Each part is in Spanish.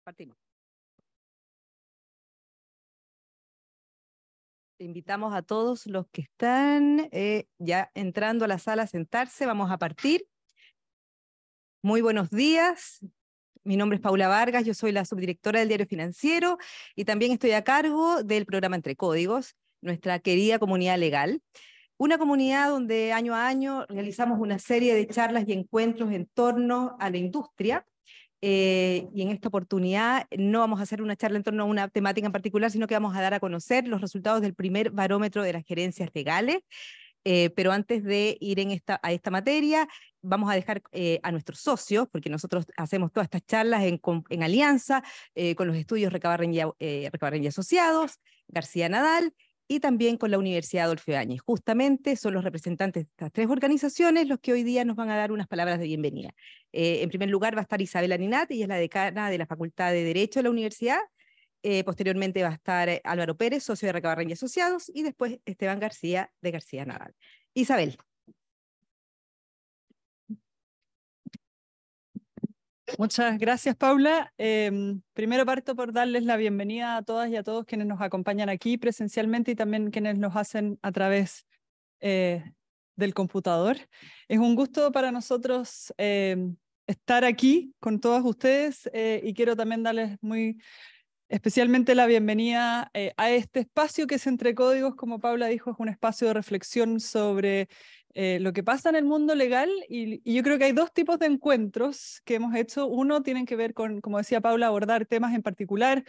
Partimos. Invitamos a todos los que están ya entrando a la sala a sentarse. Vamos a partir. Muy buenos días. Mi nombre es Paula Vargas, yo soy la subdirectora del Diario Financiero y también estoy a cargo del programa Entre Códigos, nuestra querida comunidad legal. Una comunidad donde año a año realizamos una serie de charlas y encuentros en torno a la industria. Y en esta oportunidad no vamos a hacer una charla en torno a una temática en particular, sino que vamos a dar a conocer los resultados del primer barómetro de las gerencias legales. Pero antes de ir a esta materia, vamos a dejar a nuestros socios, porque nosotros hacemos todas estas charlas en alianza con los estudios Recabarren y Asociados, García Nadal, y también con la Universidad Adolfo Ibáñez. Justamente son los representantes de estas tres organizaciones los que hoy día nos van a dar unas palabras de bienvenida. En primer lugar va a estar Isabela Ninat, ella es la decana de la Facultad de Derecho de la Universidad. Posteriormente va a estar Álvaro Pérez, socio de Recabarren y Asociados, y después Esteban García de García Nadal. Isabel. Muchas gracias, Paula. Primero parto por darles la bienvenida a todas y a todos quienes nos acompañan aquí presencialmente y también quienes nos hacen a través del computador. Es un gusto para nosotros estar aquí con todos ustedes y quiero también darles muy especialmente la bienvenida a este espacio que es Entre Códigos. Como Paula dijo, es un espacio de reflexión sobre lo que pasa en el mundo legal y yo creo que hay dos tipos de encuentros que hemos hecho. Uno tiene que ver con, como decía Paula, abordar temas en particular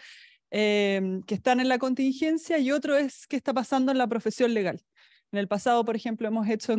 que están en la contingencia, y otro es qué está pasando en la profesión legal. En el pasado, por ejemplo, hemos hecho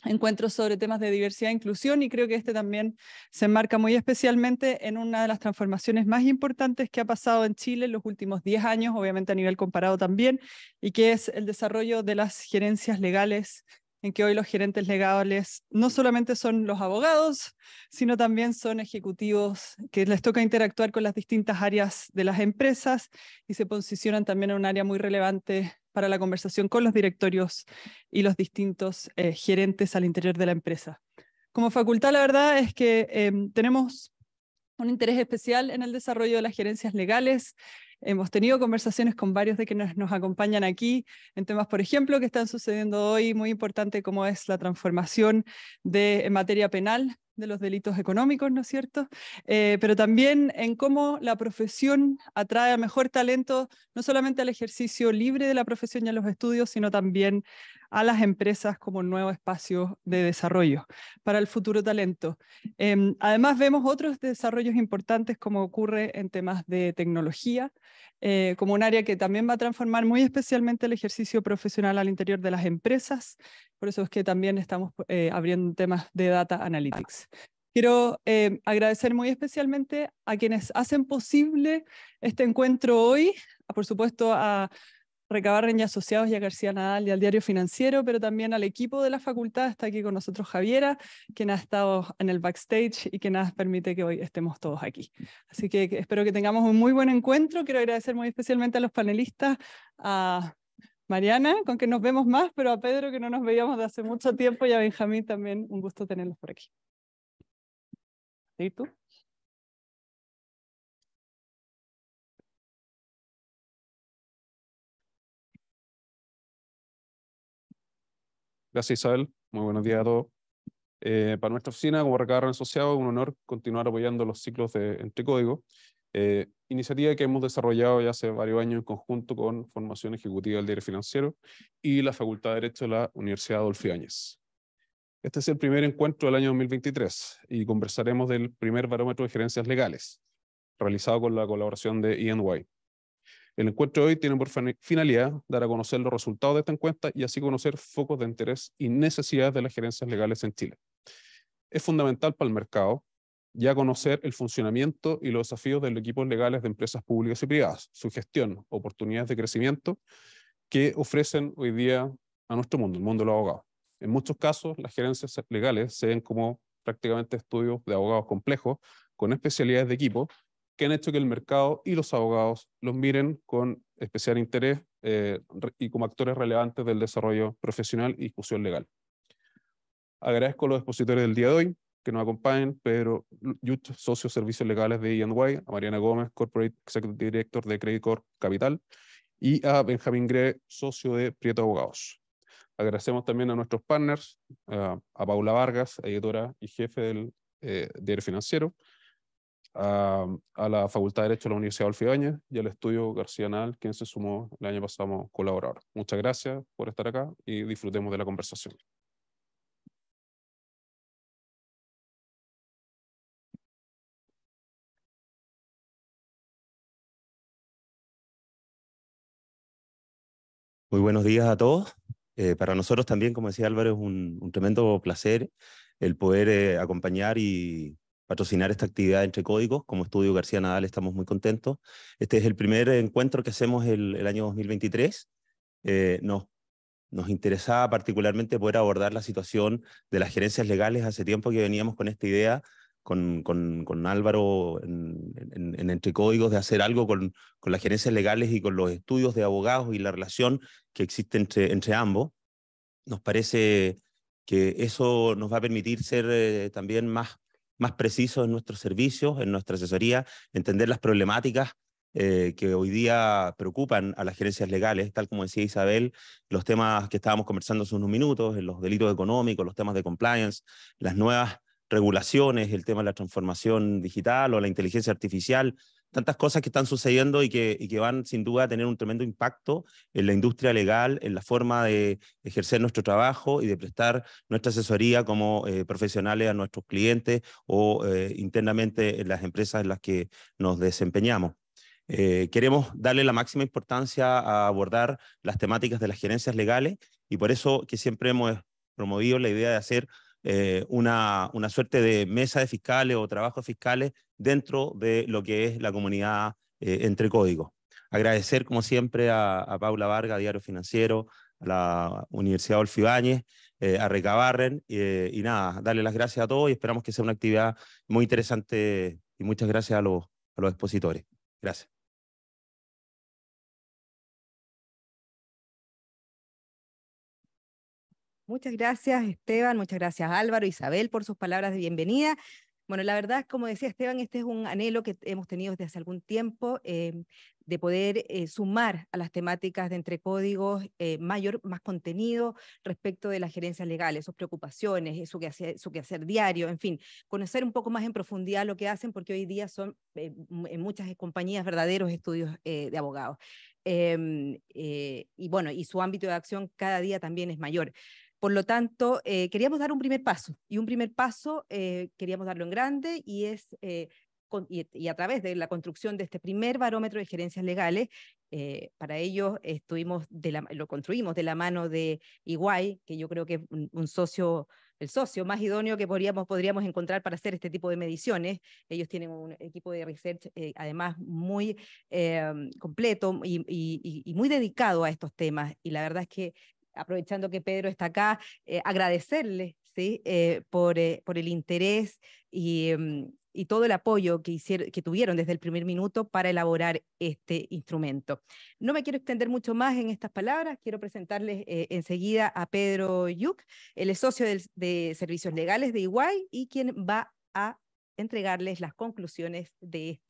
encuentros sobre temas de diversidad e inclusión, y creo que este también se enmarca muy especialmente en una de las transformaciones más importantes que ha pasado en Chile en los últimos 10 años, obviamente a nivel comparado también, y que es el desarrollo de las gerencias legales, en que hoy los gerentes legales no solamente son los abogados, sino también son ejecutivos que les toca interactuar con las distintas áreas de las empresas y se posicionan también en un área muy relevante para la conversación con los directorios y los distintos gerentes al interior de la empresa. Como facultad, la verdad es que tenemos un interés especial en el desarrollo de las gerencias legales. Hemos tenido conversaciones con varios de quienes nos acompañan aquí en temas, por ejemplo, que están sucediendo hoy, muy importante, como es la transformación en materia penal de los delitos económicos, ¿no es cierto? Pero también en cómo la profesión atrae a mejor talento, no solamente al ejercicio libre de la profesión y a los estudios, sino también a las empresas como un nuevo espacio de desarrollo para el futuro talento. Además, vemos otros desarrollos importantes, como ocurre en temas de tecnología, como un área que también va a transformar muy especialmente el ejercicio profesional al interior de las empresas. Por eso es que también estamos abriendo temas de data analytics. Quiero agradecer muy especialmente a quienes hacen posible este encuentro hoy, por supuesto a Recabarren y Asociados y a García Nadal y al Diario Financiero, pero también al equipo de la facultad. Está aquí con nosotros Javiera, quien ha estado en el backstage y que nos permite que hoy estemos todos aquí. Así que espero que tengamos un muy buen encuentro. Quiero agradecer muy especialmente a los panelistas, a Mariana, con quien nos vemos más, pero a Pedro, que no nos veíamos de hace mucho tiempo, y a Benjamín también, un gusto tenerlos por aquí. ¿Y tú? Gracias, Isabel. Muy buenos días a todos. Para nuestra oficina, como Recabarren Asociados, es un honor continuar apoyando los ciclos de Entre Códigos, iniciativa que hemos desarrollado ya hace varios años en conjunto con Formación Ejecutiva del Diario Financiero y la Facultad de Derecho de la Universidad Adolfo Ibáñez. Este es el primer encuentro del año 2023 y conversaremos del primer barómetro de gerencias legales, realizado con la colaboración de EY. El encuentro de hoy tiene por finalidad dar a conocer los resultados de esta encuesta y así conocer focos de interés y necesidades de las gerencias legales en Chile. Es fundamental para el mercado ya conocer el funcionamiento y los desafíos de los equipos legales de empresas públicas y privadas, su gestión, oportunidades de crecimiento que ofrecen hoy día a nuestro mundo, el mundo de los abogados. En muchos casos, las gerencias legales se ven como prácticamente estudios de abogados complejos, con especialidades de equipo, que han hecho que el mercado y los abogados los miren con especial interés y como actores relevantes del desarrollo profesional y discusión legal. Agradezco a los expositores del día de hoy, que nos acompañen: Pedro Yuch, socio de servicios legales de E&Y, a Mariana Gómez, Corporate Executive Director de Credit Corp Capital, y a Benjamín Gre, socio de Prieto Abogados. Agradecemos también a nuestros partners, a Paula Vargas, editora y jefe del Diario Financiero, a la Facultad de Derecho de la Universidad Adolfo Ibáñez y al Estudio García Nal, quien se sumó el año pasado como colaborador. Muchas gracias por estar acá y disfrutemos de la conversación. Muy buenos días a todos. Para nosotros también, como decía Álvaro, es un tremendo placer el poder acompañar y patrocinar esta actividad Entre Códigos. Como Estudio García Nadal estamos muy contentos. Este es el primer encuentro que hacemos el año 2023. Nos interesaba particularmente poder abordar la situación de las gerencias legales. Hace tiempo que veníamos con esta idea con Álvaro en Entre Códigos de hacer algo con las gerencias legales y con los estudios de abogados y la relación que existe entre ambos. Nos parece que eso nos va a permitir ser también más precisos en nuestros servicios, en nuestra asesoría, entender las problemáticas que hoy día preocupan a las gerencias legales, tal como decía Isabel, los temas que estábamos conversando hace unos minutos, los delitos económicos, los temas de compliance, las nuevas regulaciones, el tema de la transformación digital o la inteligencia artificial, tantas cosas que están sucediendo y que van sin duda a tener un tremendo impacto en la industria legal, en la forma de ejercer nuestro trabajo y de prestar nuestra asesoría como profesionales a nuestros clientes o internamente en las empresas en las que nos desempeñamos. Queremos darle la máxima importancia a abordar las temáticas de las gerencias legales y por eso que siempre hemos promovido la idea de hacer una suerte de mesa de fiscales o trabajos fiscales dentro de lo que es la comunidad Entre Códigos. Agradecer, como siempre, a Paula Vargas, Diario Financiero, a la Universidad Adolfo Ibáñez, a Recabarren, y nada, darle las gracias a todos y esperamos que sea una actividad muy interesante y muchas gracias a los expositores. Gracias. Muchas gracias, Esteban, muchas gracias, Álvaro, Isabel, por sus palabras de bienvenida. Bueno, la verdad, como decía Esteban, este es un anhelo que hemos tenido desde hace algún tiempo, de poder sumar a las temáticas de Entre Códigos más contenido respecto de las gerencias legales, sus preocupaciones, su quehacer diario, en fin, conocer un poco más en profundidad lo que hacen, porque hoy día son en muchas compañías verdaderos estudios de abogados. Y bueno, y su ámbito de acción cada día también es mayor. Por lo tanto, queríamos dar un primer paso, y un primer paso queríamos darlo en grande, y es y a través de la construcción de este primer barómetro de gerencias legales. Para ello lo construimos de la mano de EY, que yo creo que es el socio más idóneo que podríamos encontrar para hacer este tipo de mediciones. Ellos tienen un equipo de research además muy completo y muy dedicado a estos temas, y la verdad es que, aprovechando que Pedro está acá, agradecerle, ¿sí? por el interés y todo el apoyo que tuvieron desde el primer minuto para elaborar este instrumento. No me quiero extender mucho más en estas palabras, quiero presentarles enseguida a Pedro Yuch, él es socio de Servicios Legales de EY y quien va a entregarles las conclusiones de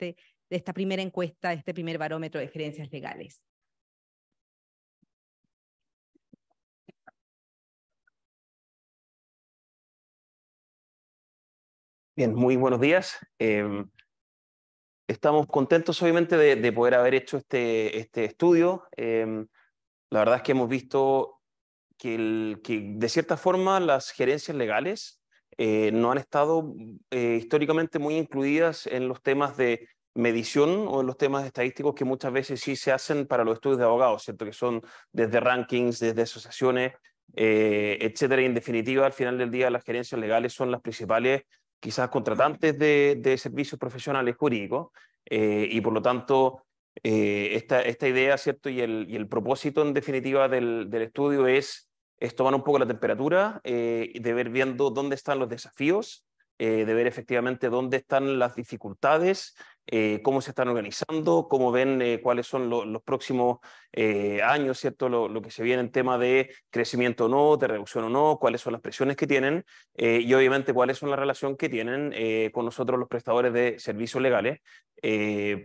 esta primera encuesta, de este primer barómetro de gerencias legales. Bien, muy buenos días. Estamos contentos, obviamente, de poder haber hecho este estudio. La verdad es que hemos visto que de cierta forma las gerencias legales no han estado históricamente muy incluidas en los temas de medición o en los temas estadísticos que muchas veces sí se hacen para los estudios de abogados, ¿cierto? Que son desde rankings, desde asociaciones, etcétera. Y en definitiva, al final del día, las gerencias legales son las principales quizás contratantes de servicios profesionales jurídicos, y por lo tanto esta idea, ¿cierto? Y el propósito en definitiva del estudio es tomar un poco la temperatura, de ver viendo dónde están los desafíos, de ver efectivamente dónde están las dificultades cómo se están organizando, cómo ven cuáles son los próximos años, ¿cierto? Lo que se viene en tema de crecimiento o no, de reducción o no, cuáles son las presiones que tienen y obviamente cuáles son la relación que tienen con nosotros los prestadores de servicios legales,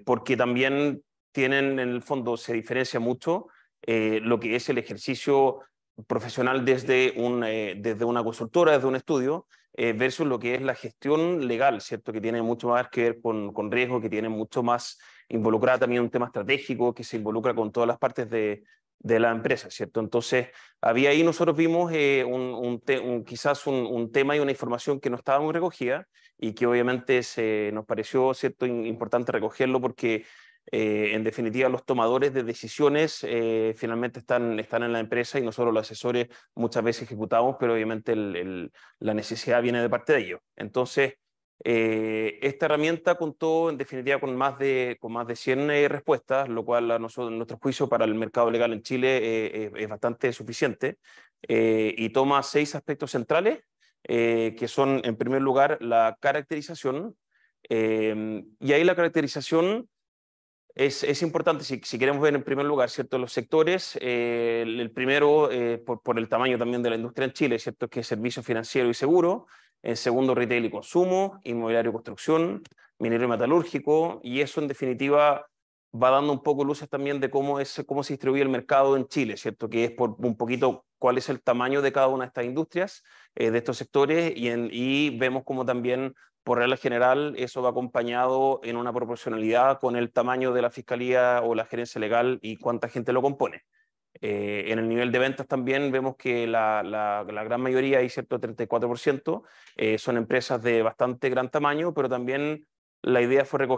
porque también tienen, en el fondo, se diferencia mucho lo que es el ejercicio profesional desde una consultora, desde un estudio, versus lo que es la gestión legal, ¿cierto? Que tiene mucho más que ver con riesgo, que tiene mucho más involucrada también un tema estratégico, que se involucra con todas las partes de la empresa, ¿cierto? Entonces, ahí nosotros vimos quizás un tema y una información que no estaba muy recogida y que obviamente nos pareció, ¿cierto?, importante recogerlo porque en definitiva, los tomadores de decisiones finalmente están en la empresa y nosotros los asesores muchas veces ejecutamos, pero obviamente la necesidad viene de parte de ellos. Entonces, esta herramienta contó en definitiva con más de 100 respuestas, lo cual a nosotros, en nuestro juicio para el mercado legal en Chile es bastante suficiente y toma 6 aspectos centrales, que son, en primer lugar, la caracterización. Y ahí la caracterización es importante si queremos ver en primer lugar, ¿cierto?, los sectores. El primero, por el tamaño también de la industria en Chile, ¿cierto?, que es servicio financiero y seguro. En segundo, retail y consumo, inmobiliario y construcción, minero y metalúrgico. Y eso, en definitiva, va dando un poco luces también de cómo se distribuye el mercado en Chile, ¿cierto?, que es por un poquito cuál es el tamaño de cada una de estas industrias, de estos sectores, y vemos cómo también por regla general, eso va acompañado en una proporcionalidad con el tamaño de la fiscalía o la gerencia legal y cuánta gente lo compone. En el nivel de ventas también vemos que la gran mayoría, hay cierto 34%, son empresas de bastante gran tamaño, pero también la idea fue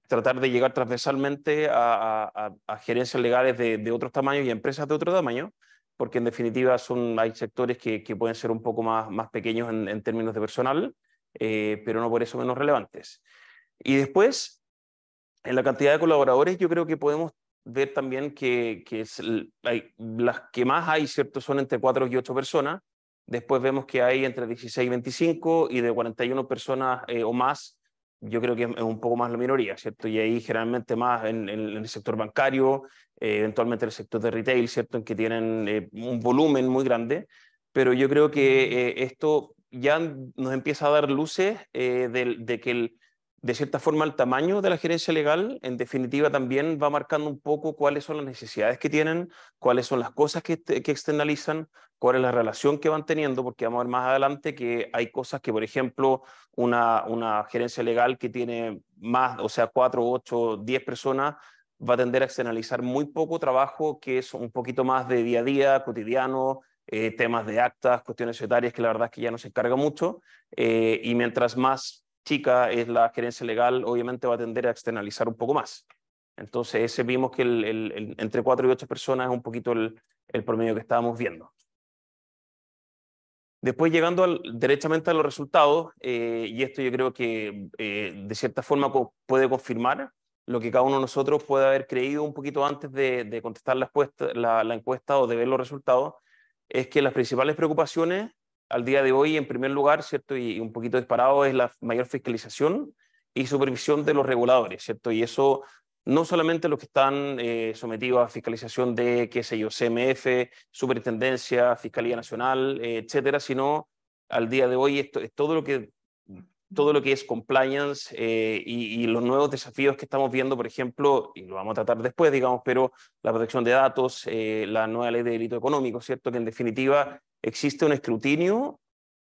tratar de llegar transversalmente a gerencias legales de otros tamaños y empresas de otro tamaño, porque en definitiva hay sectores que pueden ser un poco más pequeños en términos de personal, pero no por eso menos relevantes. Y después, en la cantidad de colaboradores, yo creo que podemos ver también que las que más hay, ¿cierto?, son entre 4 y 8 personas. Después vemos que hay entre 16 y 25 y de 41 personas o más, yo creo que es un poco más la minoría, ¿cierto? Y ahí generalmente más en el sector bancario, eventualmente en el sector de retail, ¿cierto?, en que tienen un volumen muy grande. Pero yo creo que esto ya nos empieza a dar luces de que de cierta forma el tamaño de la gerencia legal en definitiva también va marcando un poco cuáles son las necesidades que tienen, cuáles son las cosas que externalizan, cuál es la relación que van teniendo, porque vamos a ver más adelante que hay cosas que, por ejemplo, una gerencia legal que tiene más, o sea, 4, 8, 10 personas, va a tender a externalizar muy poco trabajo que es un poquito más de día a día, cotidiano, temas de actas, cuestiones societarias que la verdad es que ya no se encarga mucho, y mientras más chica es la gerencia legal, obviamente va a tender a externalizar un poco más. Entonces vimos que entre 4 y 8 personas es un poquito el promedio que estábamos viendo. Después llegando derechamente a los resultados, y esto yo creo que de cierta forma puede confirmar lo que cada uno de nosotros puede haber creído un poquito antes de contestar la encuesta o de ver los resultados, es que las principales preocupaciones al día de hoy, en primer lugar, ¿cierto?, y un poquito disparado, es la mayor fiscalización y supervisión de los reguladores, ¿cierto? Y eso no solamente los que están sometidos a fiscalización de, qué sé yo, CMF, Superintendencia, Fiscalía Nacional, etcétera, sino al día de hoy esto es todo lo que es compliance y los nuevos desafíos que estamos viendo, por ejemplo, y lo vamos a tratar después, digamos, pero la protección de datos, la nueva ley de delito económico, ¿cierto?, que en definitiva existe un escrutinio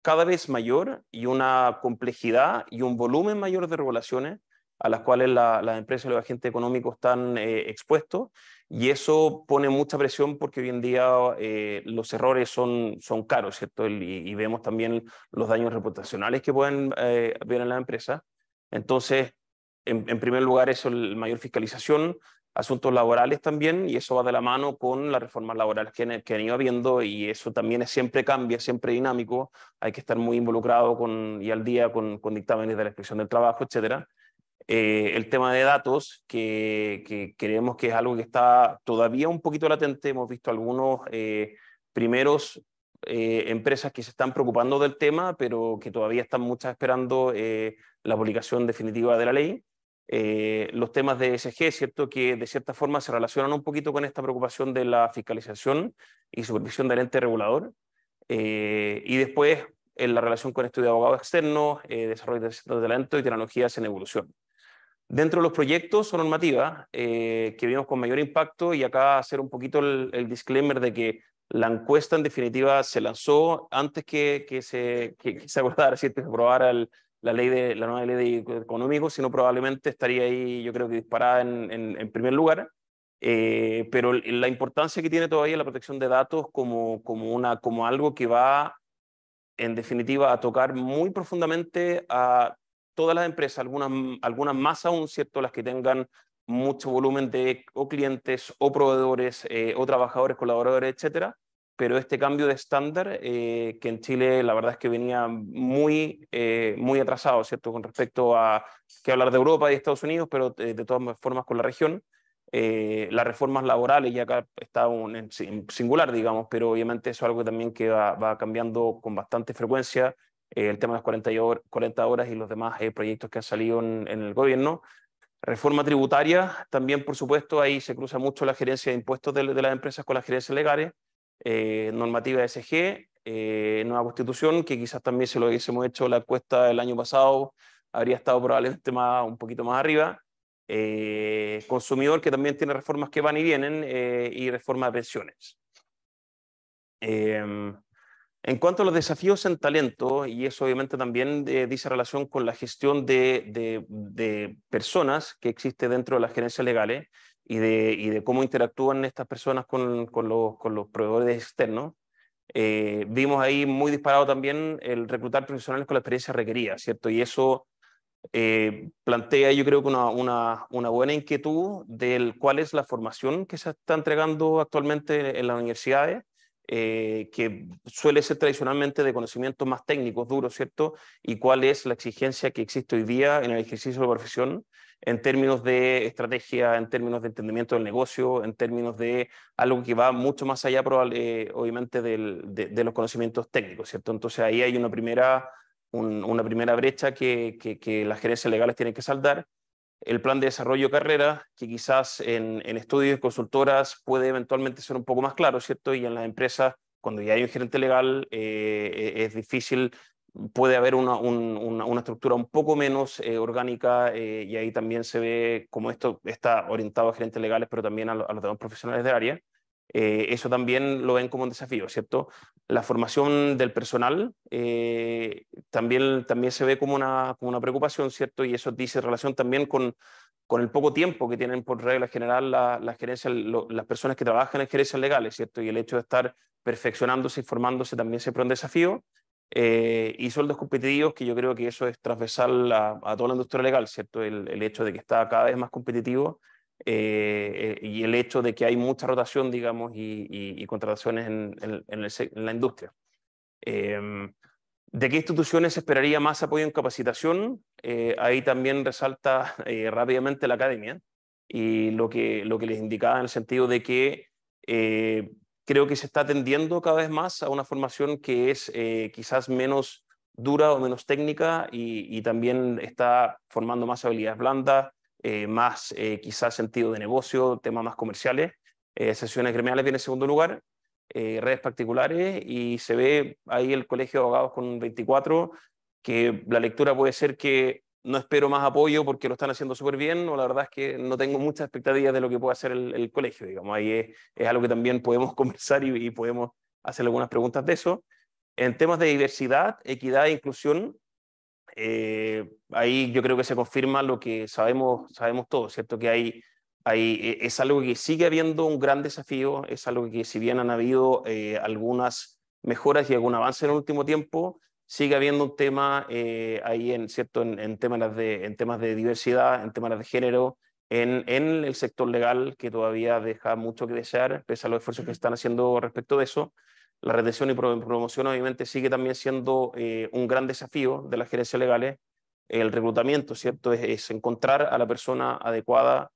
cada vez mayor y una complejidad y un volumen mayor de regulaciones a las cuales las empresas y los agentes económicos están expuestos, y eso pone mucha presión porque hoy en día los errores son caros, ¿cierto? Y vemos también los daños reputacionales que pueden haber en la empresa. Entonces, en primer lugar, eso, la mayor fiscalización, asuntos laborales también, y eso va de la mano con las reformas laborales que han ido habiendo, y eso también siempre cambia, siempre dinámico, hay que estar muy involucrado y al día con dictámenes de la Inspección del Trabajo, etcétera. El tema de datos, que creemos que es algo que está todavía un poquito latente. Hemos visto algunos primeros empresas que se están preocupando del tema, pero que todavía están muchas esperando la publicación definitiva de la ley. los temas de ESG, ¿cierto? Que de cierta forma se relacionan un poquito con esta preocupación de la fiscalización y supervisión del ente regulador. Y después, en la relación con estudio de abogados externos, desarrollo de centros de talento y tecnologías en evolución. Dentro de los proyectos o normativas que vimos con mayor impacto, y acá hacer un poquito el disclaimer de que la encuesta en definitiva se lanzó antes que se acordara, ¿cierto? Que se aprobara la nueva ley de económico, sino probablemente estaría ahí, yo creo que disparada en primer lugar. Pero la importancia que tiene todavía la protección de datos como algo que va, en definitiva, a tocar muy profundamente a todas las empresas, algunas más aún, ¿cierto? Las que tengan mucho volumen de o clientes o proveedores o trabajadores, colaboradores, etcétera. Pero este cambio de estándar, que en Chile la verdad es que venía muy atrasado, ¿cierto? Con respecto a que hablar de Europa y Estados Unidos, pero de todas formas con la región. Las reformas laborales, y acá está en singular, digamos, pero obviamente eso es algo también que va cambiando con bastante frecuencia, el tema de las 40 horas y los demás proyectos que han salido en el gobierno. Reforma tributaria, también por supuesto, ahí se cruza mucho la gerencia de impuestos de las empresas con las gerencias legales, normativa ESG, nueva constitución, que quizás también si lo hubiésemos hecho la encuesta el año pasado, habría estado probablemente un poquito más arriba. Consumidor, que también tiene reformas que van y vienen, y reforma de pensiones. En cuanto a los desafíos en talento, y eso obviamente también dice relación con la gestión de personas que existe dentro de las gerencias legales y de cómo interactúan estas personas con los proveedores externos. Vimos ahí muy disparado también el reclutar profesionales con la experiencia requerida, ¿cierto? Y eso plantea, yo creo que una buena inquietud del cuál es la formación que se está entregando actualmente en las universidades, que suele ser tradicionalmente de conocimientos más técnicos, duros, ¿cierto? Y cuál es la exigencia que existe hoy día en el ejercicio de la profesión en términos de estrategia, en términos de entendimiento del negocio, en términos de algo que va mucho más allá, obviamente, de los conocimientos técnicos, ¿cierto? Entonces ahí hay una primera brecha que las gerencias legales tienen que saldar. El plan de desarrollo de carrera, que quizás en estudios y consultoras puede eventualmente ser un poco más claro, ¿cierto? Y en las empresas, cuando ya hay un gerente legal, es difícil, puede haber una estructura un poco menos orgánica, y ahí también se ve cómo esto está orientado a gerentes legales, pero también a los demás profesionales del área. Eso también lo ven como un desafío, ¿cierto? La formación del personal también se ve como una preocupación, ¿cierto? Y eso dice relación también con el poco tiempo que tienen por regla general las personas que trabajan en gerencias legales, ¿cierto? Y el hecho de estar perfeccionándose y formándose también siempre es un desafío. Y sueldos competitivos, que yo creo que eso es transversal a toda la industria legal, ¿cierto? El hecho de que está cada vez más competitivo. Y el hecho de que hay mucha rotación, digamos, y contrataciones en la industria. ¿De qué instituciones se esperaría más apoyo en capacitación? Ahí también resalta rápidamente la academia y lo que les indicaba en el sentido de que creo que se está tendiendo cada vez más a una formación que es quizás menos dura o menos técnica y también está formando más habilidades blandas, más quizás sentido de negocio, temas más comerciales. Sesiones gremiales viene en segundo lugar, redes particulares, y se ve ahí el Colegio de Abogados con 24, que la lectura puede ser que no espero más apoyo porque lo están haciendo súper bien, o la verdad es que no tengo muchas expectativas de lo que puede hacer el colegio, digamos. Ahí es algo que también podemos conversar y podemos hacer algunas preguntas de eso. En temas de diversidad, equidad e inclusión, ahí yo creo que se confirma lo que sabemos todos, ¿cierto? Que es algo que sigue habiendo un gran desafío, es algo que, si bien han habido algunas mejoras y algún avance en el último tiempo, sigue habiendo un tema ahí, ¿cierto? En temas de diversidad, en temas de género, en el sector legal, que todavía deja mucho que desear, pese a los esfuerzos que se están haciendo respecto de eso. La retención y promoción obviamente sigue también siendo un gran desafío de las gerencias legales. El reclutamiento, ¿cierto? Es encontrar a la persona adecuada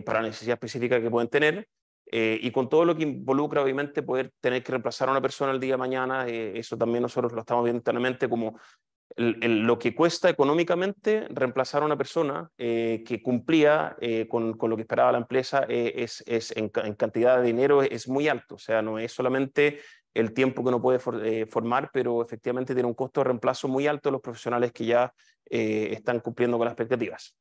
para la necesidad específica que pueden tener, y con todo lo que involucra obviamente poder tener que reemplazar a una persona el día de mañana. Eso también nosotros lo estamos viendo internamente como lo que cuesta económicamente reemplazar a una persona que cumplía con lo que esperaba la empresa en cantidad de dinero es muy alto. O sea, no es solamente el tiempo que uno puede formar, pero efectivamente tiene un costo de reemplazo muy alto de los profesionales que ya están cumpliendo con las expectativas.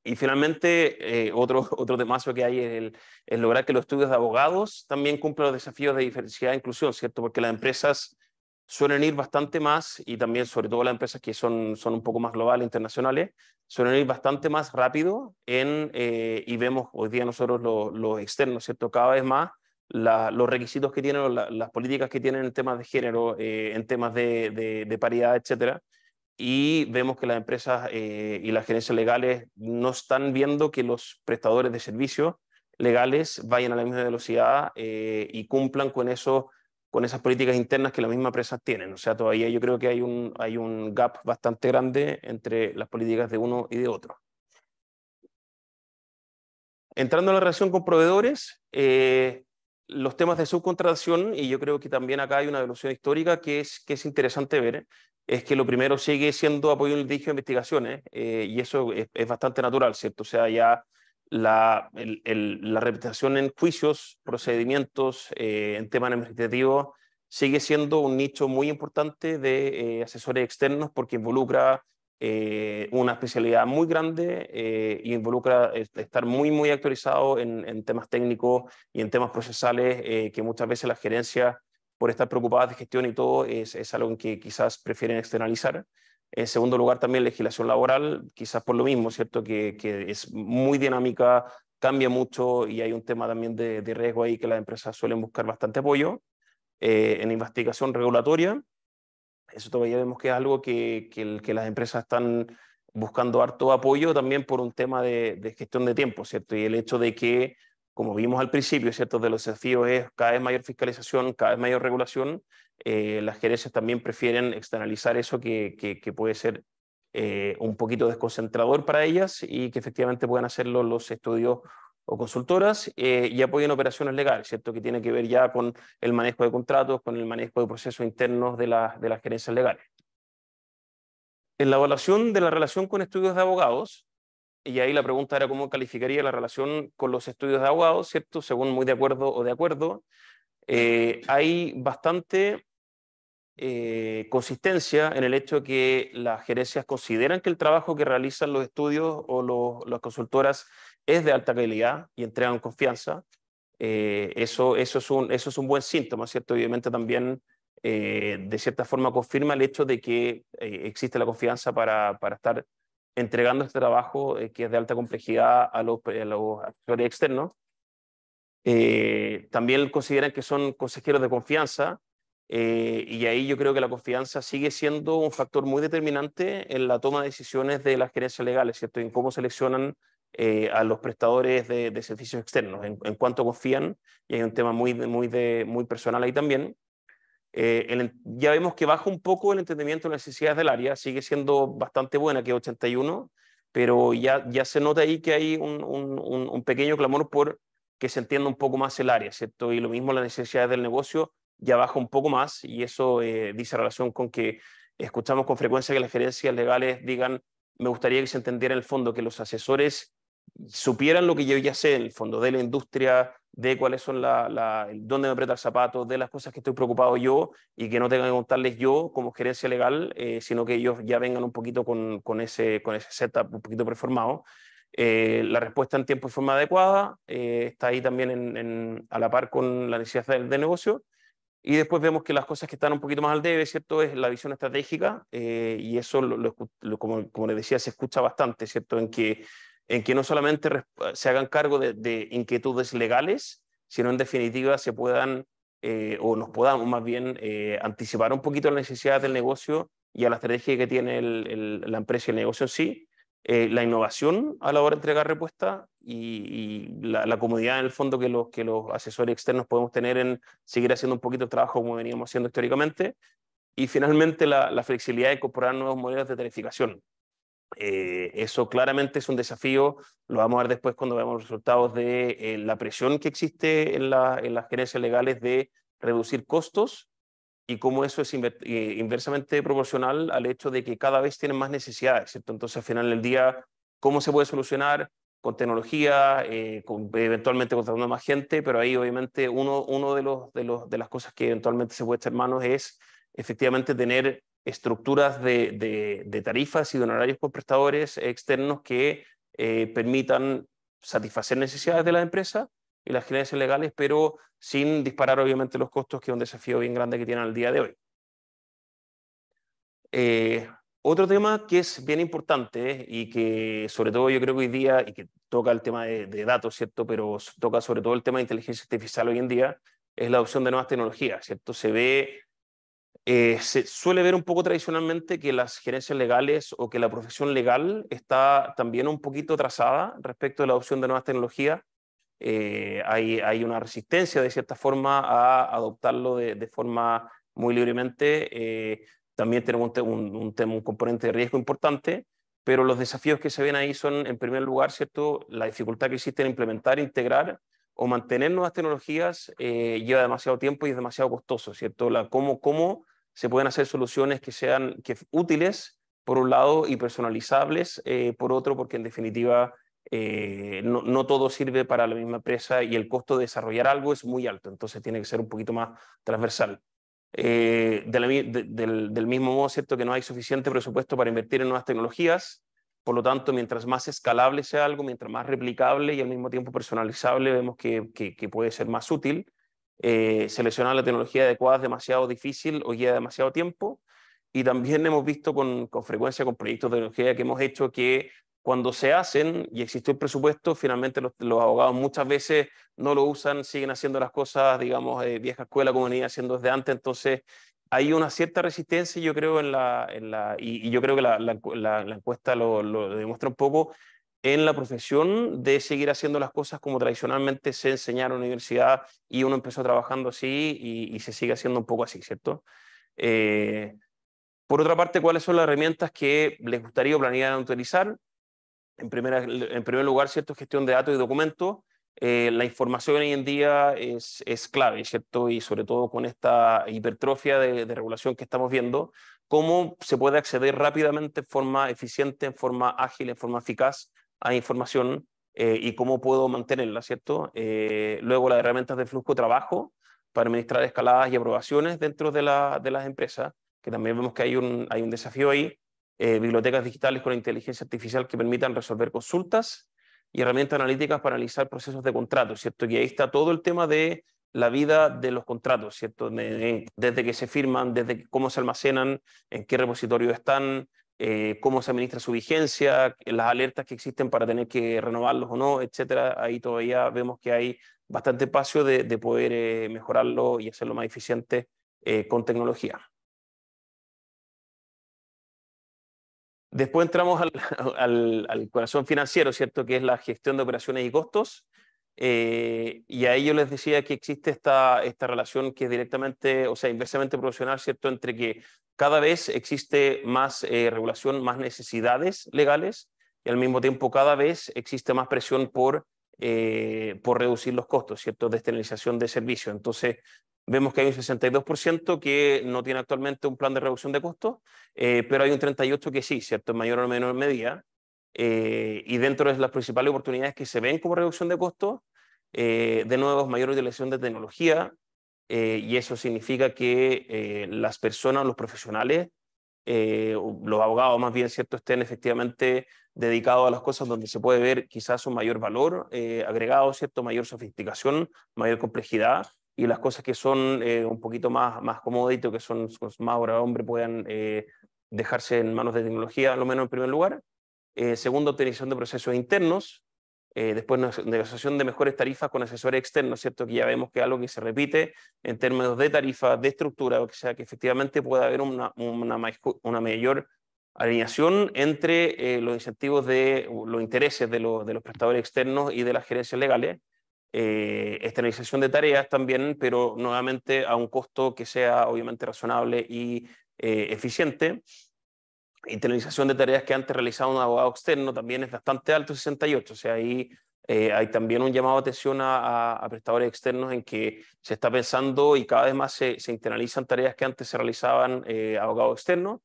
Y finalmente, otro temazo que hay es el lograr que los estudios de abogados también cumplan los desafíos de diversidad e inclusión, ¿cierto? Porque las empresas suelen ir bastante más, y también sobre todo las empresas que son un poco más globales, internacionales, suelen ir bastante más rápido y vemos hoy día nosotros los externos, ¿cierto? Cada vez más los requisitos que tienen, las políticas que tienen en temas de género, en temas de paridad, etcétera. Y vemos que las empresas y las gerencias legales no están viendo que los prestadores de servicios legales vayan a la misma velocidad y cumplan con esas políticas internas que las mismas empresas tienen. O sea, todavía yo creo que hay un gap bastante grande entre las políticas de uno y de otro. Entrando a la relación con proveedores, los temas de subcontratación, y yo creo que también acá hay una evolución histórica que es interesante ver, es que lo primero sigue siendo apoyo en litigio de investigaciones, y eso es bastante natural, ¿cierto? O sea, ya la repetición en juicios, procedimientos, en temas administrativos, sigue siendo un nicho muy importante de asesores externos porque involucra una especialidad muy grande y involucra estar muy actualizado en temas técnicos y en temas procesales que muchas veces las gerencias, por estar preocupadas de gestión y todo, es algo que quizás prefieren externalizar. En segundo lugar, también legislación laboral, quizás por lo mismo, ¿cierto? Que es muy dinámica, cambia mucho y hay un tema también de riesgo ahí que las empresas suelen buscar bastante apoyo. En investigación regulatoria, eso todavía vemos que es algo que las empresas están buscando harto apoyo también por un tema de gestión de tiempo, ¿cierto? Y el hecho de que, como vimos al principio, ¿cierto? De los desafíos es cada vez mayor fiscalización, cada vez mayor regulación, las gerencias también prefieren externalizar eso que puede ser un poquito desconcentrador para ellas y que efectivamente puedan hacerlo los estudios o consultoras y apoyen operaciones legales, ¿cierto? Que tiene que ver ya con el manejo de contratos, con el manejo de procesos internos de las gerencias legales. En la evaluación de la relación con estudios de abogados, y ahí la pregunta era cómo calificaría la relación con los estudios de abogados, ¿cierto? Según muy de acuerdo o de acuerdo, hay bastante consistencia en el hecho de que las gerencias consideran que el trabajo que realizan los estudios o las consultoras es de alta calidad y entregan confianza. Eso es un buen síntoma, ¿cierto? Obviamente también de cierta forma confirma el hecho de que existe la confianza para estar entregando este trabajo que es de alta complejidad a los asesores externos. También consideran que son consejeros de confianza y ahí yo creo que la confianza sigue siendo un factor muy determinante en la toma de decisiones de las gerencias legales, ¿cierto? En cómo seleccionan a los prestadores de servicios externos, en cuánto confían, y hay un tema muy personal ahí también. Ya vemos que baja un poco el entendimiento de las necesidades del área, sigue siendo bastante buena, que es 81, pero ya se nota ahí que hay un pequeño clamor por que se entienda un poco más el área, ¿cierto? Y lo mismo las necesidades del negocio ya baja un poco más, y eso dice relación con que escuchamos con frecuencia que las gerencias legales digan, me gustaría que se entendiera en el fondo que los asesores supieran lo que yo ya sé en el fondo de la industria, de cuáles son dónde me aprieta el zapato, de las cosas que estoy preocupado yo, y que no tenga que contarles yo como gerencia legal, sino que ellos ya vengan un poquito con ese setup un poquito preformado. La respuesta en tiempo y forma adecuada está ahí también a la par con la necesidad del negocio. Y después vemos que las cosas que están un poquito más al debe, ¿cierto? Es la visión estratégica, y eso, como les decía, se escucha bastante, ¿cierto? En que no solamente se hagan cargo de inquietudes legales, sino en definitiva se puedan, o nos podamos más bien, anticipar un poquito las necesidades del negocio y a la estrategia que tiene la empresa y el negocio en sí. La innovación a la hora de entregar respuesta y la comodidad en el fondo que los asesores externos podemos tener en seguir haciendo un poquito el trabajo como veníamos haciendo históricamente. Y finalmente la flexibilidad de incorporar nuevos modelos de tarificación. Eso claramente es un desafío, lo vamos a ver después cuando veamos los resultados de la presión que existe en las gerencias legales de reducir costos y cómo eso es inversamente proporcional al hecho de que cada vez tienen más necesidades, ¿cierto? Entonces, al final del día, ¿cómo se puede solucionar? Con tecnología, eventualmente contratando a más gente, pero ahí obviamente uno de las cosas que eventualmente se puede echar manos es efectivamente tener estructuras de tarifas y de honorarios por prestadores externos que permitan satisfacer necesidades de la empresa y las gerencias legales, pero sin disparar obviamente los costos, que es un desafío bien grande que tienen al día de hoy. Otro tema que es bien importante y que sobre todo yo creo que hoy día, y que toca el tema de datos, ¿cierto? Pero toca sobre todo el tema de inteligencia artificial hoy en día, es la adopción de nuevas tecnologías, ¿cierto? Se suele ver un poco tradicionalmente que las gerencias legales o que la profesión legal está también un poquito atrasada respecto a la adopción de nuevas tecnologías. Hay una resistencia de cierta forma a adoptarlo de forma muy libremente. También tenemos un componente de riesgo importante, pero los desafíos que se ven ahí son, en primer lugar, ¿cierto? La dificultad que existe en implementar, integrar o mantener nuevas tecnologías lleva demasiado tiempo y es demasiado costoso, ¿cierto? Cómo se pueden hacer soluciones que sean útiles, por un lado, y personalizables, por otro, porque en definitiva no todo sirve para la misma empresa y el costo de desarrollar algo es muy alto, entonces tiene que ser un poquito más transversal. Del mismo modo, ¿cierto?, que no hay suficiente presupuesto para invertir en nuevas tecnologías. Por lo tanto, mientras más escalable sea algo, mientras más replicable y al mismo tiempo personalizable, vemos que puede ser más útil. Seleccionar la tecnología adecuada es demasiado difícil o lleva demasiado tiempo. Y también hemos visto con frecuencia con proyectos de tecnología que hemos hecho que cuando se hacen y existe el presupuesto, finalmente los abogados muchas veces no lo usan, siguen haciendo las cosas, digamos, vieja escuela como venía haciendo desde antes. Entonces, hay una cierta resistencia, yo creo, y yo creo que la encuesta lo demuestra un poco, en la profesión de seguir haciendo las cosas como tradicionalmente se enseñaron en la universidad y uno empezó trabajando así y se sigue haciendo un poco así, ¿cierto? Por otra parte, ¿cuáles son las herramientas que les gustaría o planearan utilizar? En primer lugar, ¿cierto? Gestión de datos y documentos. La información hoy en día es clave, ¿cierto? Y sobre todo con esta hipertrofia de regulación que estamos viendo, cómo se puede acceder rápidamente, en forma eficiente, en forma ágil, en forma eficaz a información y cómo puedo mantenerla, ¿cierto? Luego, las herramientas de flujo de trabajo para administrar escaladas y aprobaciones dentro de las empresas, que también vemos que hay un desafío ahí. Bibliotecas digitales con inteligencia artificial que permitan resolver consultas y herramientas analíticas para analizar procesos de contrato, ¿cierto? Y ahí está todo el tema de la vida de los contratos, ¿cierto? Desde que se firman, desde cómo se almacenan, en qué repositorio están, cómo se administra su vigencia, las alertas que existen para tener que renovarlos o no, etcétera. Ahí todavía vemos que hay bastante espacio de poder mejorarlo y hacerlo más eficiente con tecnología. Después entramos al corazón financiero, ¿cierto? Que es la gestión de operaciones y costos. Y ahí yo les decía que existe esta relación que es directamente, o sea, inversamente proporcional, ¿cierto? Entre que cada vez existe más regulación, más necesidades legales, y al mismo tiempo cada vez existe más presión por reducir los costos, ¿cierto? De externalización de servicios. Entonces, vemos que hay un 62% que no tiene actualmente un plan de reducción de costos, pero hay un 38% que sí, ¿cierto? En mayor o menor medida. Y dentro de las principales oportunidades que se ven como reducción de costos, de nuevo, es mayor utilización de tecnología, y eso significa que las personas, los profesionales, los abogados más bien, ¿cierto?, estén efectivamente dedicados a las cosas donde se puede ver quizás un mayor valor agregado, ¿cierto?, mayor sofisticación, mayor complejidad, y las cosas que son un poquito más comodito, que son más hora hombre, puedan dejarse en manos de tecnología, a lo menos en primer lugar. Segundo, optimización de procesos internos. Después, negociación de mejores tarifas con asesores externos, ¿cierto? Que ya vemos que es algo que se repite en términos de tarifas, de estructura, o sea, que efectivamente pueda haber una mayor alineación entre los incentivos de los intereses de los prestadores externos y de las gerencias legales. Externalización de tareas también, pero nuevamente a un costo que sea obviamente razonable y eficiente. Internalización de tareas que antes realizaba un abogado externo también es bastante alto, 68. O sea, ahí Hay también un llamado de atención a prestadores externos en que se está pensando y cada vez más se internalizan tareas que antes se realizaban abogados externos.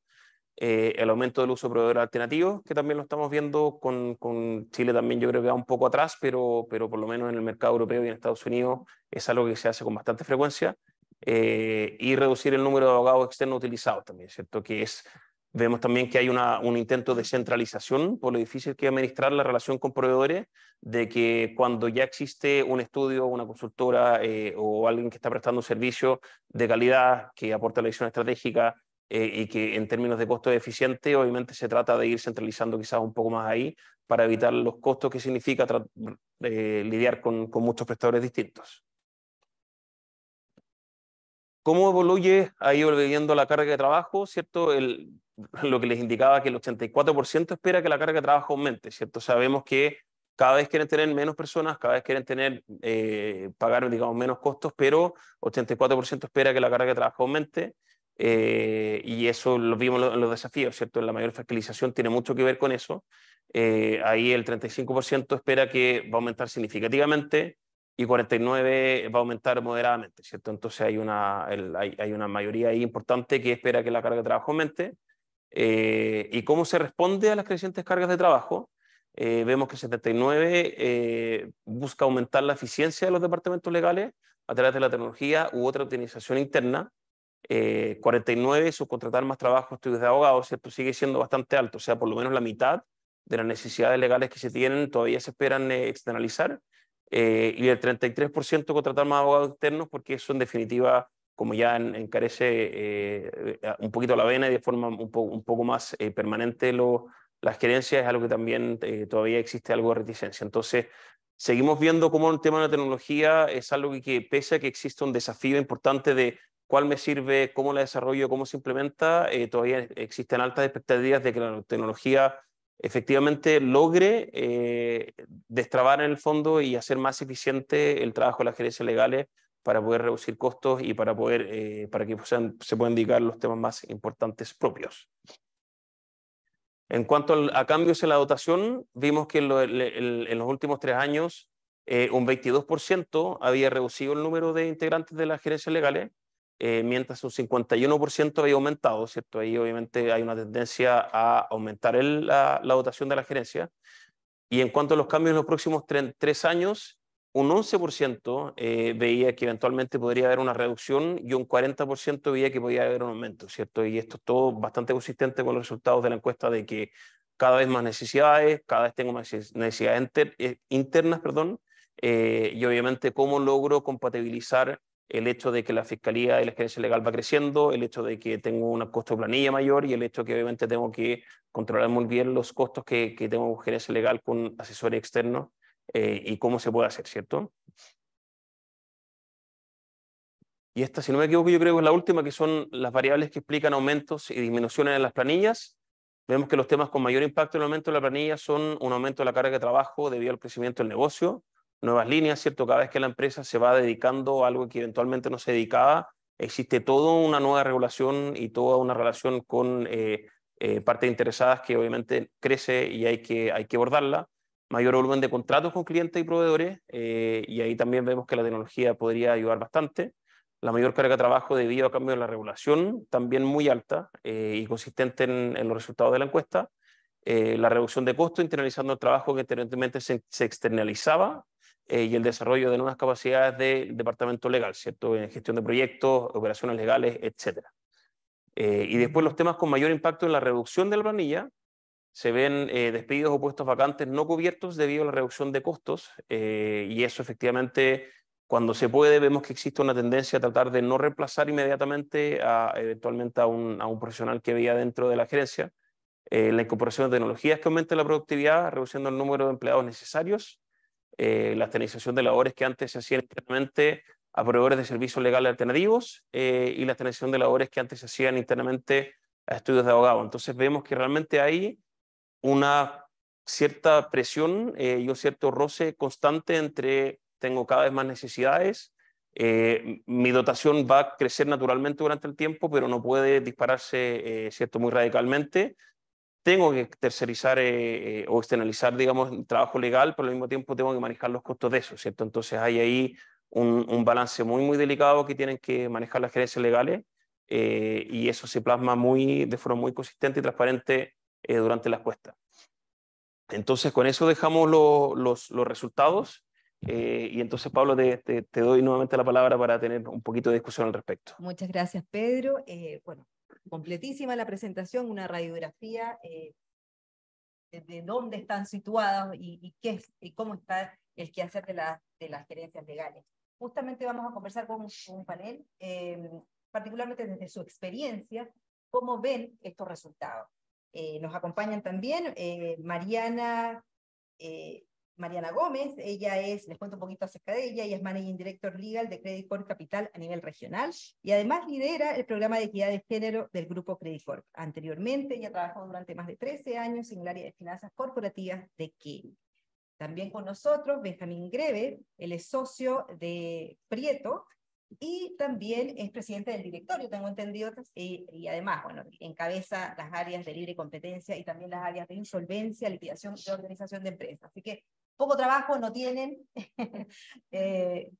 El aumento del uso de proveedores alternativos, que también lo estamos viendo con Chile también yo creo que va un poco atrás, pero por lo menos en el mercado europeo y en Estados Unidos es algo que se hace con bastante frecuencia. Y reducir el número de abogados externos utilizados también, ¿cierto? Vemos también que hay un intento de centralización por lo difícil que es administrar la relación con proveedores, de que cuando ya existe un estudio, una consultora o alguien que está prestando un servicio de calidad que aporta la visión estratégica y que en términos de costo es eficiente, obviamente se trata de ir centralizando quizás un poco más ahí para evitar los costos que significa lidiar con muchos prestadores distintos. ¿Cómo evoluye? Ha ido viviendo la carga de trabajo, ¿cierto? Lo que les indicaba que el 84% espera que la carga de trabajo aumente, ¿cierto? Sabemos que cada vez quieren tener menos personas, cada vez quieren pagar, digamos, menos costos, pero 84% espera que la carga de trabajo aumente. Y eso lo vimos en los desafíos, ¿cierto? La mayor fiscalización tiene mucho que ver con eso. Ahí el 35% espera que va a aumentar significativamente y 49% va a aumentar moderadamente, ¿cierto? Entonces hay una mayoría ahí importante que espera que la carga de trabajo aumente. ¿Y cómo se responde a las crecientes cargas de trabajo? Vemos que 79% busca aumentar la eficiencia de los departamentos legales a través de la tecnología u otra optimización interna. 49% subcontratar más trabajo, estudios de abogados, ¿cierto? Sigue siendo bastante alto, o sea, por lo menos la mitad de las necesidades legales que se tienen todavía se esperan externalizar. Y el 33% contratar más abogados externos, porque eso en definitiva, como ya encarece un poquito la vena y de forma un poco más permanente las gerencias, es algo que también todavía existe algo de reticencia. Entonces, seguimos viendo cómo el tema de la tecnología es algo que pese a que existe un desafío importante de cuál me sirve, cómo la desarrollo, cómo se implementa, todavía existen altas expectativas de que la tecnología efectivamente logre destrabar en el fondo y hacer más eficiente el trabajo de las gerencias legales para poder reducir costos y para que se puedan dedicar los temas más importantes propios. En cuanto a cambios en la dotación, vimos que en los últimos 3 años un 22% había reducido el número de integrantes de las gerencias legales, mientras un 51% había aumentado, ¿cierto? Ahí obviamente hay una tendencia a aumentar la dotación de la gerencia. Y en cuanto a los cambios en los próximos 3 años, un 11% veía que eventualmente podría haber una reducción y un 40% veía que podía haber un aumento, ¿cierto? Y esto es todo bastante consistente con los resultados de la encuesta de que cada vez más necesidades, cada vez tengo más necesidades internas, y obviamente cómo logro compatibilizar el hecho de que la fiscalía y la gerencia legal va creciendo, el hecho de que tengo un costo de planilla mayor y el hecho de que obviamente tengo que controlar muy bien los costos que tengo con gerencia legal con asesores externos y cómo se puede hacer, ¿cierto? Y esta, si no me equivoco, yo creo que es la última, que son las variables que explican aumentos y disminuciones en las planillas. Vemos que los temas con mayor impacto en el aumento de la planilla son un aumento de la carga de trabajo debido al crecimiento del negocio, nuevas líneas, ¿cierto? Cada vez que la empresa se va dedicando a algo que eventualmente no se dedicaba, existe toda una nueva regulación y toda una relación con partes interesadas que obviamente crece y hay que abordarla. Mayor volumen de contratos con clientes y proveedores, y ahí también vemos que la tecnología podría ayudar bastante. La mayor carga de trabajo debido a cambio de la regulación, también muy alta y consistente en los resultados de la encuesta. La reducción de costos, internalizando el trabajo que anteriormente se externalizaba, y el desarrollo de nuevas capacidades del departamento legal, ¿cierto? En gestión de proyectos, operaciones legales, etc. Y después los temas con mayor impacto en la reducción de la planilla, se ven despidos o puestos vacantes no cubiertos debido a la reducción de costos, y eso efectivamente, cuando se puede, vemos que existe una tendencia a tratar de no reemplazar inmediatamente eventualmente a un profesional que veía dentro de la gerencia. La incorporación de tecnologías que aumenten la productividad, reduciendo el número de empleados necesarios, la externalización de labores que antes se hacían internamente a proveedores de servicios legales alternativos, y la externalización de labores que antes se hacían internamente a estudios de abogado. Entonces vemos que realmente hay una cierta presión y un cierto roce constante entre tengo cada vez más necesidades, mi dotación va a crecer naturalmente durante el tiempo, pero no puede dispararse, ¿cierto?, muy radicalmente, tengo que tercerizar o externalizar, digamos, el trabajo legal, pero al mismo tiempo tengo que manejar los costos de eso, ¿cierto? Entonces hay ahí un balance muy delicado que tienen que manejar las gerencias legales, y eso se plasma de forma muy consistente y transparente durante las encuestas. Entonces con eso dejamos los resultados, y entonces Pablo te doy nuevamente la palabra para tener un poquito de discusión al respecto. Muchas gracias, Pedro. Bueno, completísima la presentación, una radiografía de dónde están situadas y cómo está el quehacer de las gerencias legales. Justamente vamos a conversar con un panel, particularmente desde su experiencia, cómo ven estos resultados. Nos acompañan también Mariana Gómez. Ella les cuento un poquito acerca de ella, es Managing Director Legal de Credit Corp Capital a nivel regional, y además lidera el programa de equidad de género del grupo Credit Corp. Anteriormente ella trabajó durante más de 13 años en el área de finanzas corporativas de Kering. También con nosotros Benjamín Greve, él es socio de Prieto, y también es presidente del directorio, tengo entendido, y además, bueno, encabeza las áreas de libre competencia y también las áreas de insolvencia, liquidación y organización de empresas. Así que poco trabajo no tienen,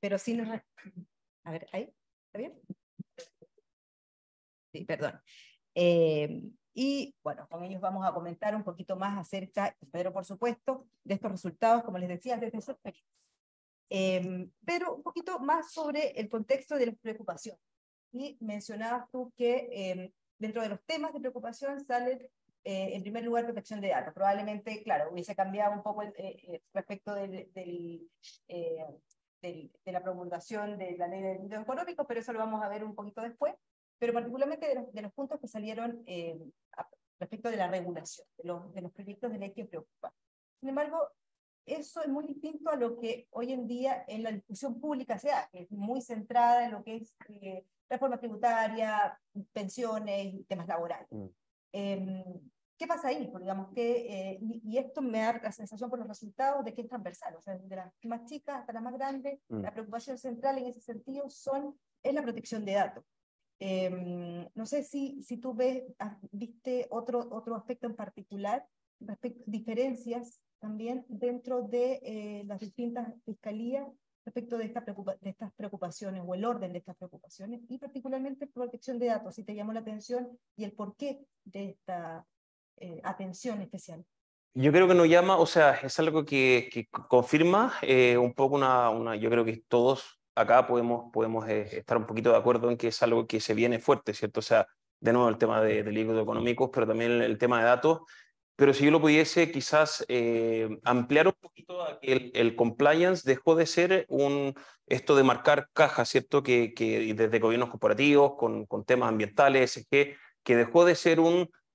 pero sí nos... A ver, ¿ahí? ¿Está bien? Sí, perdón. Y bueno, con ellos vamos a comentar un poquito más acerca, Pedro por supuesto, de estos resultados, como les decía, desde su experiencia. Pero un poquito más sobre el contexto de las preocupaciones. Y mencionabas tú que dentro de los temas de preocupación salen, en primer lugar, protección de datos. Probablemente, claro, hubiese cambiado un poco respecto de la promulgación de la ley de delitos económicos, pero eso lo vamos a ver un poquito después. Pero particularmente de los puntos que salieron respecto de la regulación, de los proyectos de ley que preocupan. Sin embargo, eso es muy distinto a lo que hoy en día en la discusión pública se da, que es muy centrada en lo que es reforma tributaria, pensiones, temas laborales. ¿Qué pasa ahí? Porque, digamos, y esto me da la sensación por los resultados de que es transversal, o sea, de las más chicas hasta las más grandes, la preocupación central en ese sentido es la protección de datos. No sé si tú viste otro aspecto en particular, diferencias también dentro de las distintas fiscalías respecto de estas preocupaciones o el orden de estas preocupaciones, y particularmente protección de datos, si te llamó la atención y el porqué de esta atención especial. Yo creo que nos llama, o sea, es algo que confirma un poco yo creo que todos acá podemos estar un poquito de acuerdo en que es algo que se viene fuerte, ¿cierto? O sea, de nuevo el tema de delitos económicos, pero también el tema de datos. Pero si yo lo pudiese quizás ampliar un poquito a que el compliance dejó de ser esto de marcar cajas, ¿cierto? Que desde gobiernos corporativos, con temas ambientales, ESG, que dejó de ser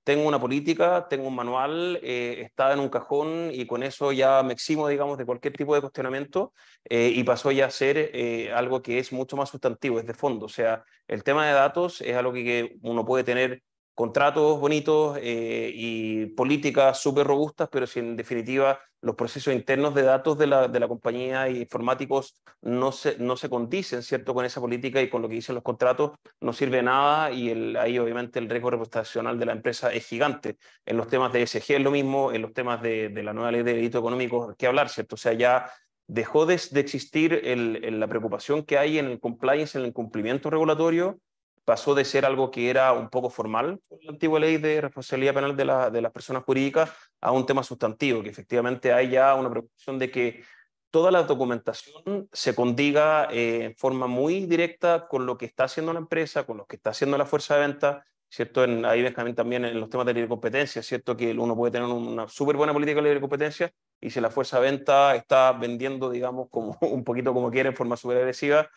tengo una política, tengo un manual, está en un cajón y con eso ya me eximo, digamos, de cualquier tipo de cuestionamiento, y pasó ya a ser algo que es mucho más sustantivo, es de fondo. O sea, el tema de datos es algo que uno puede tener contratos bonitos y políticas súper robustas, pero si en definitiva los procesos internos de datos de la compañía y informáticos no se condicen, ¿cierto?, con esa política y con lo que dicen los contratos, no sirve de nada, y ahí obviamente el riesgo reputacional de la empresa es gigante. En los temas de ESG es lo mismo, en los temas de la nueva ley de delitos económicos, ¿qué hablar, cierto? O sea, ya dejó de existir la preocupación que hay en el compliance, en el cumplimiento regulatorio. Pasó de ser algo que era un poco formal, la antigua ley de responsabilidad penal de las personas jurídicas, a un tema sustantivo, que efectivamente hay ya una preocupación de que toda la documentación se condiga en forma muy directa con lo que está haciendo la empresa, con lo que está haciendo la fuerza de venta, ¿cierto? Ahí ven también en los temas de libre competencia, ¿cierto? Que uno puede tener una súper buena política de libre competencia, y si la fuerza de venta está vendiendo, digamos, como un poquito como quiere, en forma súper agresiva,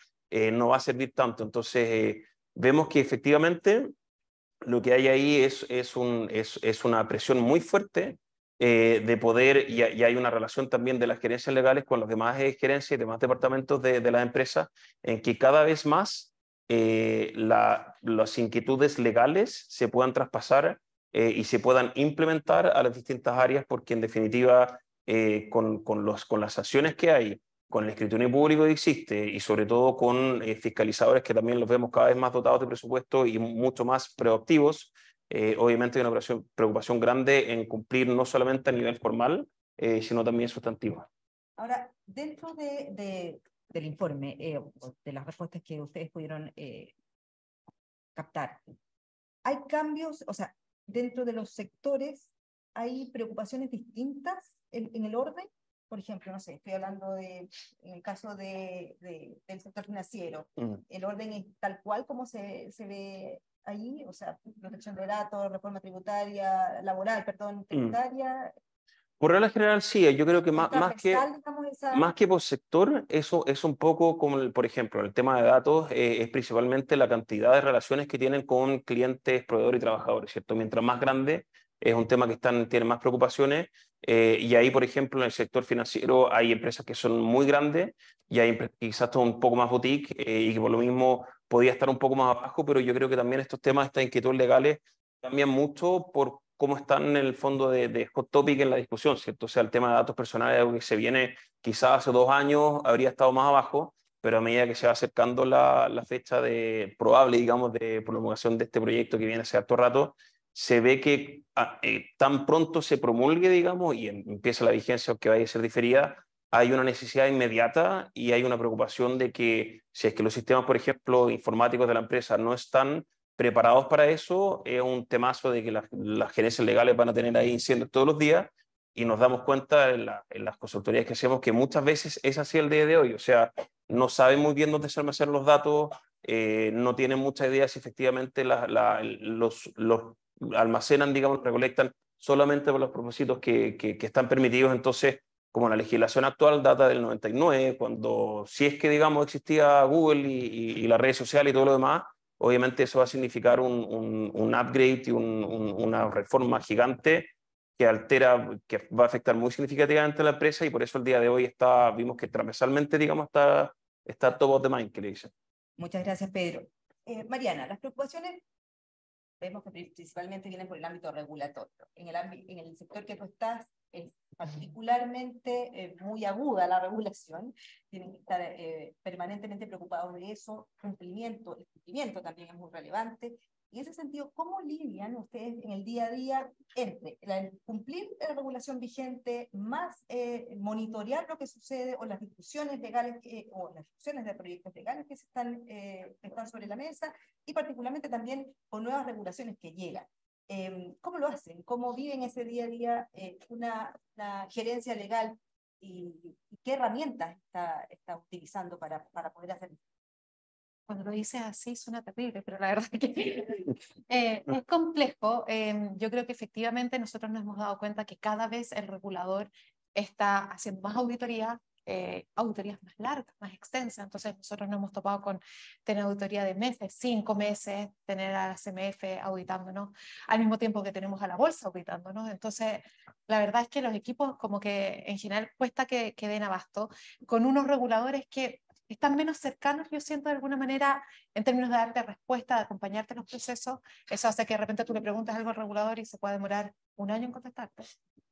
no va a servir tanto. Entonces, vemos que efectivamente lo que hay ahí es una presión muy fuerte de poder, y hay una relación también de las gerencias legales con los demás gerencias y demás departamentos de las empresas, en que cada vez más las inquietudes legales se puedan traspasar y se puedan implementar a las distintas áreas, porque en definitiva con las acciones que hay, con el escrutinio público que existe, y sobre todo con fiscalizadores que también los vemos cada vez más dotados de presupuesto y mucho más proactivos, obviamente hay una preocupación grande en cumplir no solamente a nivel formal, sino también sustantivo. Ahora, dentro del informe, o de las respuestas que ustedes pudieron captar, ¿hay cambios, o sea, dentro de los sectores, hay preocupaciones distintas en el orden? Por ejemplo, no sé, estoy hablando en el caso del sector financiero, ¿el orden es tal cual como se ve ahí? O sea, protección de datos, reforma tributaria, laboral, perdón, tributaria. Por regla general, sí, yo creo que más que por sector, eso es un poco como, por ejemplo, el tema de datos es principalmente la cantidad de relaciones que tienen con clientes, proveedores y trabajadores, ¿cierto? Mientras más grande, es un tema que tiene más preocupaciones, y ahí, por ejemplo, en el sector financiero hay empresas que son muy grandes y hay quizás todo un poco más boutique, y que por lo mismo podía estar un poco más abajo, pero yo creo que también estos temas, estas inquietudes legales, cambian mucho por cómo están en el fondo de hot topic en la discusión, ¿cierto? O sea, el tema de datos personales, algo que se viene quizás hace 2 años, habría estado más abajo, pero a medida que se va acercando la fecha probable, digamos, de promulgación de este proyecto que viene hace harto rato, se ve que tan pronto se promulgue, digamos, y empieza la vigencia, aunque vaya a ser diferida, hay una necesidad inmediata y hay una preocupación de que si es que los sistemas, por ejemplo, informáticos de la empresa no están preparados para eso, es un temazo de que las gerencias legales van a tener ahí incendios todos los días, y nos damos cuenta en las consultorías que hacemos que muchas veces es así el día de hoy. O sea, no saben muy bien dónde se almacenan los datos, no tienen mucha idea si efectivamente los almacenan, digamos, recolectan solamente por los propósitos que están permitidos. Entonces, como la legislación actual data del 99, cuando si es que, digamos, existía Google y las redes sociales y todo lo demás, obviamente eso va a significar un upgrade y una reforma gigante que que va a afectar muy significativamente a la empresa, y por eso el día de hoy vimos que transversalmente, digamos, está top of the mind, que le dicen. Muchas gracias, Pedro. Mariana, las preocupaciones vemos que principalmente vienen por el ámbito regulatorio. En el sector que tú estás, es particularmente muy aguda la regulación, tienen que estar permanentemente preocupados de eso, el cumplimiento también es muy relevante. En ese sentido, ¿cómo lidian ustedes en el día a día entre cumplir la regulación vigente, más monitorear lo que sucede, o las discusiones legales o las discusiones de proyectos legales que están sobre la mesa, y particularmente también con nuevas regulaciones que llegan? ¿Cómo lo hacen? ¿Cómo viven ese día a día una gerencia legal, y qué herramientas está utilizando para poder hacerlo? Cuando lo dices así suena terrible, pero la verdad es que es complejo. Yo creo que efectivamente nosotros nos hemos dado cuenta que cada vez el regulador está haciendo más auditorías más largas, más extensas. Entonces nosotros nos hemos topado con tener auditoría de meses, 5 meses, tener a la CMF auditándonos, al mismo tiempo que tenemos a la bolsa auditándonos. Entonces la verdad es que los equipos como que en general cuesta que den abasto con unos reguladores que están menos cercanos, yo siento, de alguna manera, en términos de darte respuesta, de acompañarte en los procesos. Eso hace que de repente tú le preguntas algo al regulador y se puede demorar 1 año en contestarte.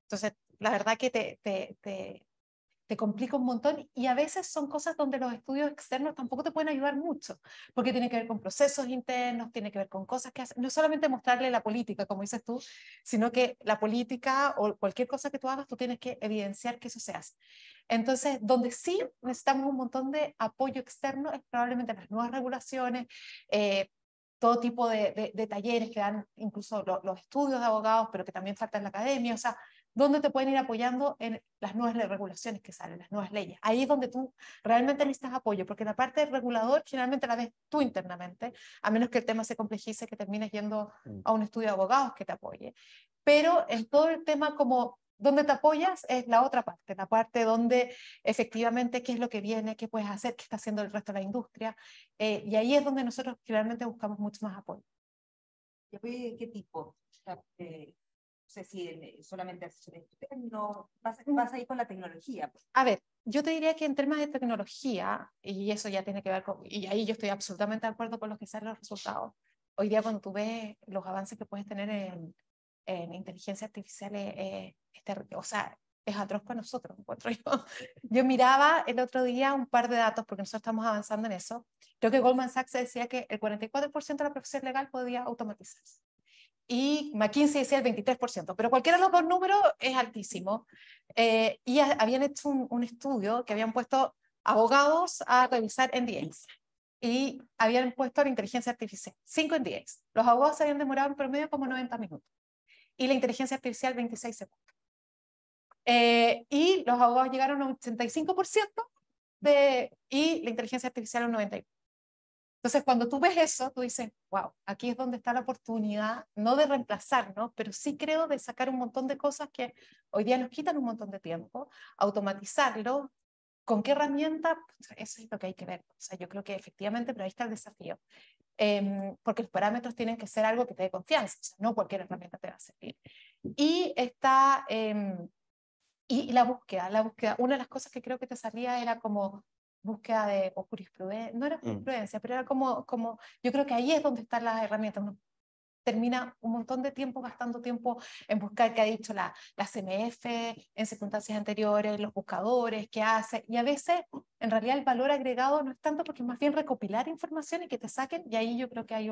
Entonces, la verdad que te complica un montón, y a veces son cosas donde los estudios externos tampoco te pueden ayudar mucho, porque tiene que ver con procesos internos, tiene que ver con cosas que hacen, no solamente mostrarle la política, como dices tú, sino que la política o cualquier cosa que tú hagas, tú tienes que evidenciar que eso se hace. Entonces, donde sí necesitamos un montón de apoyo externo es probablemente las nuevas regulaciones, todo tipo de talleres que dan incluso los estudios de abogados, pero que también falta en la academia. O sea, ¿dónde te pueden ir apoyando en las nuevas regulaciones que salen, las nuevas leyes? Ahí es donde tú realmente necesitas apoyo, porque la parte del regulador generalmente la ves tú internamente, a menos que el tema se complejice, que termines yendo a un estudio de abogados que te apoye. Pero en todo el tema como donde te apoyas es la otra parte, la parte donde efectivamente qué es lo que viene, qué puedes hacer, qué está haciendo el resto de la industria, y ahí es donde nosotros generalmente buscamos mucho más apoyo. ¿Y apoyo de qué tipo? No sé si solamente asesoría externo, vas a ir con la tecnología. A ver, yo te diría que en términos de tecnología, y eso ya tiene que ver con, y ahí yo estoy absolutamente de acuerdo con lo que salen los resultados. Hoy día cuando tú ves los avances que puedes tener en inteligencia artificial, o sea, es atroz para nosotros, encuentro yo. Yo miraba el otro día un par de datos, porque nosotros estamos avanzando en eso. Creo que Goldman Sachs decía que el 44% de la profesión legal podía automatizarse. y McKinsey decía el 23%, pero cualquiera de los dos números es altísimo. Y habían hecho un estudio que habían puesto abogados a revisar NDAs y habían puesto la inteligencia artificial, 5 NDAs. Los abogados se habían demorado en promedio como 90 minutos y la inteligencia artificial 26 segundos. Y los abogados llegaron a un 85% y la inteligencia artificial a un 91%. Entonces, cuando tú ves eso, tú dices, wow, aquí es donde está la oportunidad, no de reemplazarnos, pero sí creo de sacar un montón de cosas que hoy día nos quitan un montón de tiempo, automatizarlo. ¿Con qué herramienta? Eso es lo que hay que ver. O sea, yo creo que efectivamente, pero ahí está el desafío. Porque los parámetros tienen que ser algo que te dé confianza, o sea, no cualquier herramienta te va a servir. Y está... y la búsqueda, una de las cosas que creo que te salía era como búsqueda de o jurisprudencia, no era jurisprudencia, pero era como, yo creo que ahí es donde están las herramientas. Uno termina un montón de tiempo gastando tiempo en buscar qué ha dicho la CMF en circunstancias anteriores, los buscadores, qué hace, y a veces en realidad el valor agregado no es tanto porque es más bien recopilar información y que te saquen, y ahí yo creo que hay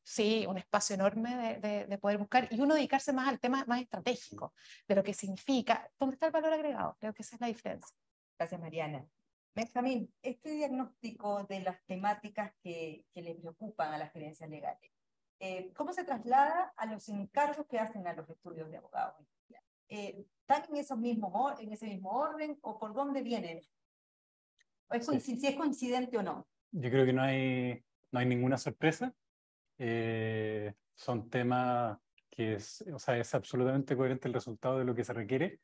sí, un espacio enorme de poder buscar y uno dedicarse más al tema más estratégico, de lo que significa, dónde está el valor agregado. Creo que esa es la diferencia. Gracias, Mariana. Benjamín, este diagnóstico de las temáticas que le preocupan a las gerencias legales, ¿cómo se traslada a los encargos que hacen a los estudios de abogados? ¿Están en ese mismo orden o por dónde vienen? Si es coincidente o no. Yo creo que no hay ninguna sorpresa. Son temas que o sea, es absolutamente coherente el resultado de lo que se requiere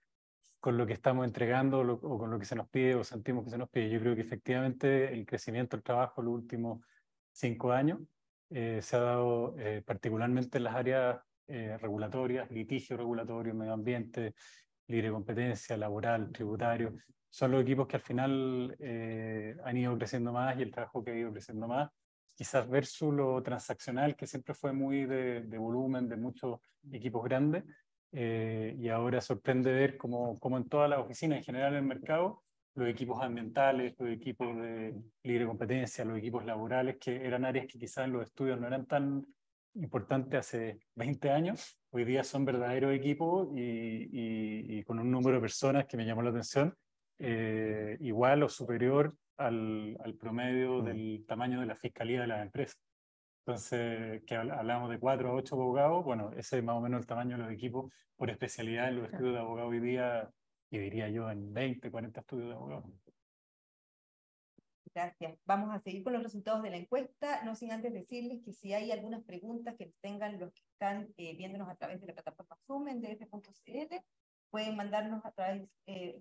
con lo que estamos entregando o con lo que se nos pide o sentimos que se nos pide. Yo creo que efectivamente el crecimiento del trabajo en los últimos 5 años se ha dado particularmente en las áreas regulatorias, litigio regulatorio, medio ambiente, libre competencia, laboral, tributario. Son los equipos que al final han ido creciendo más y el trabajo que ha ido creciendo más, quizás versus lo transaccional, que siempre fue muy de volumen, de muchos equipos grandes, y ahora sorprende ver cómo en todas las oficinas, en general en el mercado, los equipos ambientales, los equipos de libre competencia, los equipos laborales, que eran áreas que quizás en los estudios no eran tan importantes hace 20 años, hoy día son verdaderos equipos y con un número de personas que me llamó la atención, igual o superior al promedio del tamaño de la fiscalía de las empresas. Entonces, que hablamos de 4 a 8 abogados, bueno, ese es más o menos el tamaño de los equipos por especialidad en los estudios de abogado hoy día, y diría yo en 20, 40 estudios de abogado. Gracias. Vamos a seguir con los resultados de la encuesta, no sin antes decirles que si hay algunas preguntas que tengan los que están viéndonos a través de la plataforma Zoom en df.cl, pueden mandarnos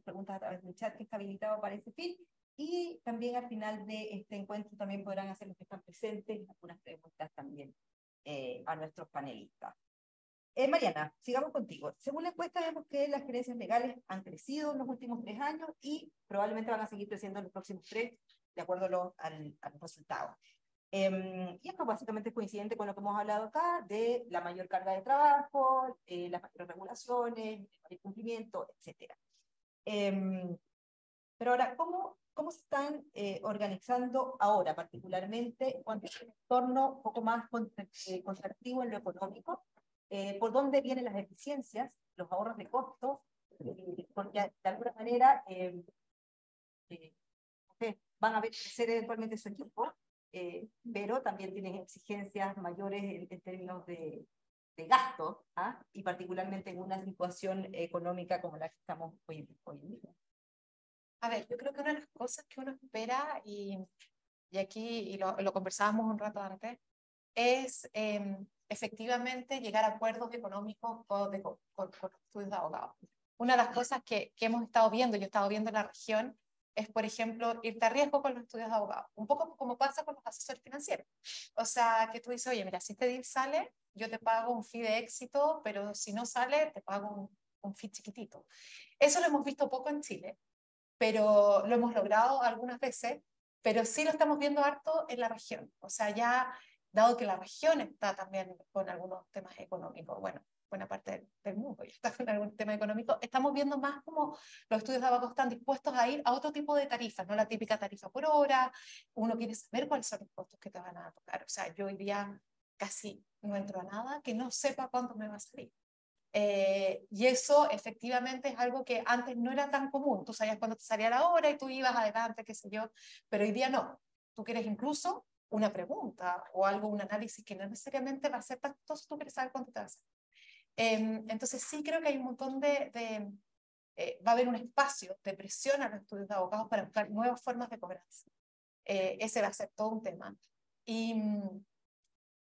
preguntas a través del chat que está habilitado para ese fin, y también al final de este encuentro también podrán hacer los que están presentes algunas preguntas también a nuestros panelistas. Mariana, sigamos contigo. Según la encuesta vemos que las gerencias legales han crecido en los últimos 3 años y probablemente van a seguir creciendo en los próximos 3, de acuerdo al resultado. Y esto básicamente es coincidente con lo que hemos hablado acá, de la mayor carga de trabajo, las mayores regulaciones, el mayor cumplimiento, etc. Pero ahora, ¿cómo se están organizando ahora, particularmente cuando es un entorno un poco más contractivo en lo económico? ¿Por dónde vienen las eficiencias, los ahorros de costos? Porque de alguna manera van a ver crecer eventualmente su equipo, pero también tienen exigencias mayores en términos de gasto, y particularmente en una situación económica como la que estamos hoy en día. A ver, yo creo que una de las cosas que uno espera, y aquí lo conversábamos un rato antes, es efectivamente llegar a acuerdos económicos con los estudios de abogados. Una de las cosas que hemos estado viendo, yo he estado viendo en la región, es, por ejemplo, irte a riesgo con los estudios de abogados. Un poco como pasa con los asesores financieros. O sea, que tú dices, oye, mira, si este deal sale, yo te pago un fee de éxito, pero si no sale, te pago un fee chiquitito. Eso lo hemos visto poco en Chile, pero lo hemos logrado algunas veces, pero sí lo estamos viendo harto en la región. O sea, ya dado que la región está también con algunos temas económicos, bueno, buena parte del mundo ya está con algún tema económico, estamos viendo más como los estudios de abogados están dispuestos a ir a otro tipo de tarifas, no la típica tarifa por hora. Uno quiere saber cuáles son los costos que te van a tocar. O sea, yo iría casi no entro a nada que no sepa cuánto me va a salir. Y eso efectivamente es algo que antes no era tan común. Tú sabías cuándo te salía la hora y tú ibas adelante, qué sé yo, pero hoy día no. Tú quieres incluso una pregunta o algo, un análisis que no necesariamente va a ser tan costoso, tú quieres saber cuánto te va a hacer. Entonces sí creo que hay un montón va a haber un espacio de presión a los estudios de abogados para buscar nuevas formas de cobranza. Ese va a ser todo un tema. Y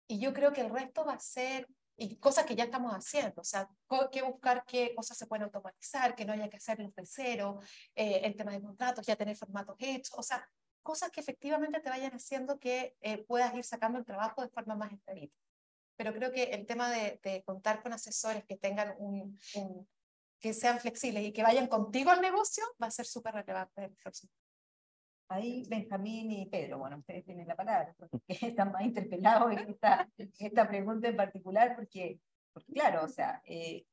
yo creo que el resto va a ser, y cosas que ya estamos haciendo, o sea, que buscar qué cosas se pueden automatizar, que no haya que hacerlos de cero, el tema de contratos, ya tener formatos hechos, o sea, cosas que efectivamente te vayan haciendo que puedas ir sacando el trabajo de forma más expedita. Pero creo que el tema de contar con asesores que tengan que sean flexibles y que vayan contigo al negocio va a ser súper relevante en el próximo. Ahí Benjamín y Pedro, bueno, ustedes tienen la palabra, porque están más interpelados en esta pregunta en particular, porque claro, o sea,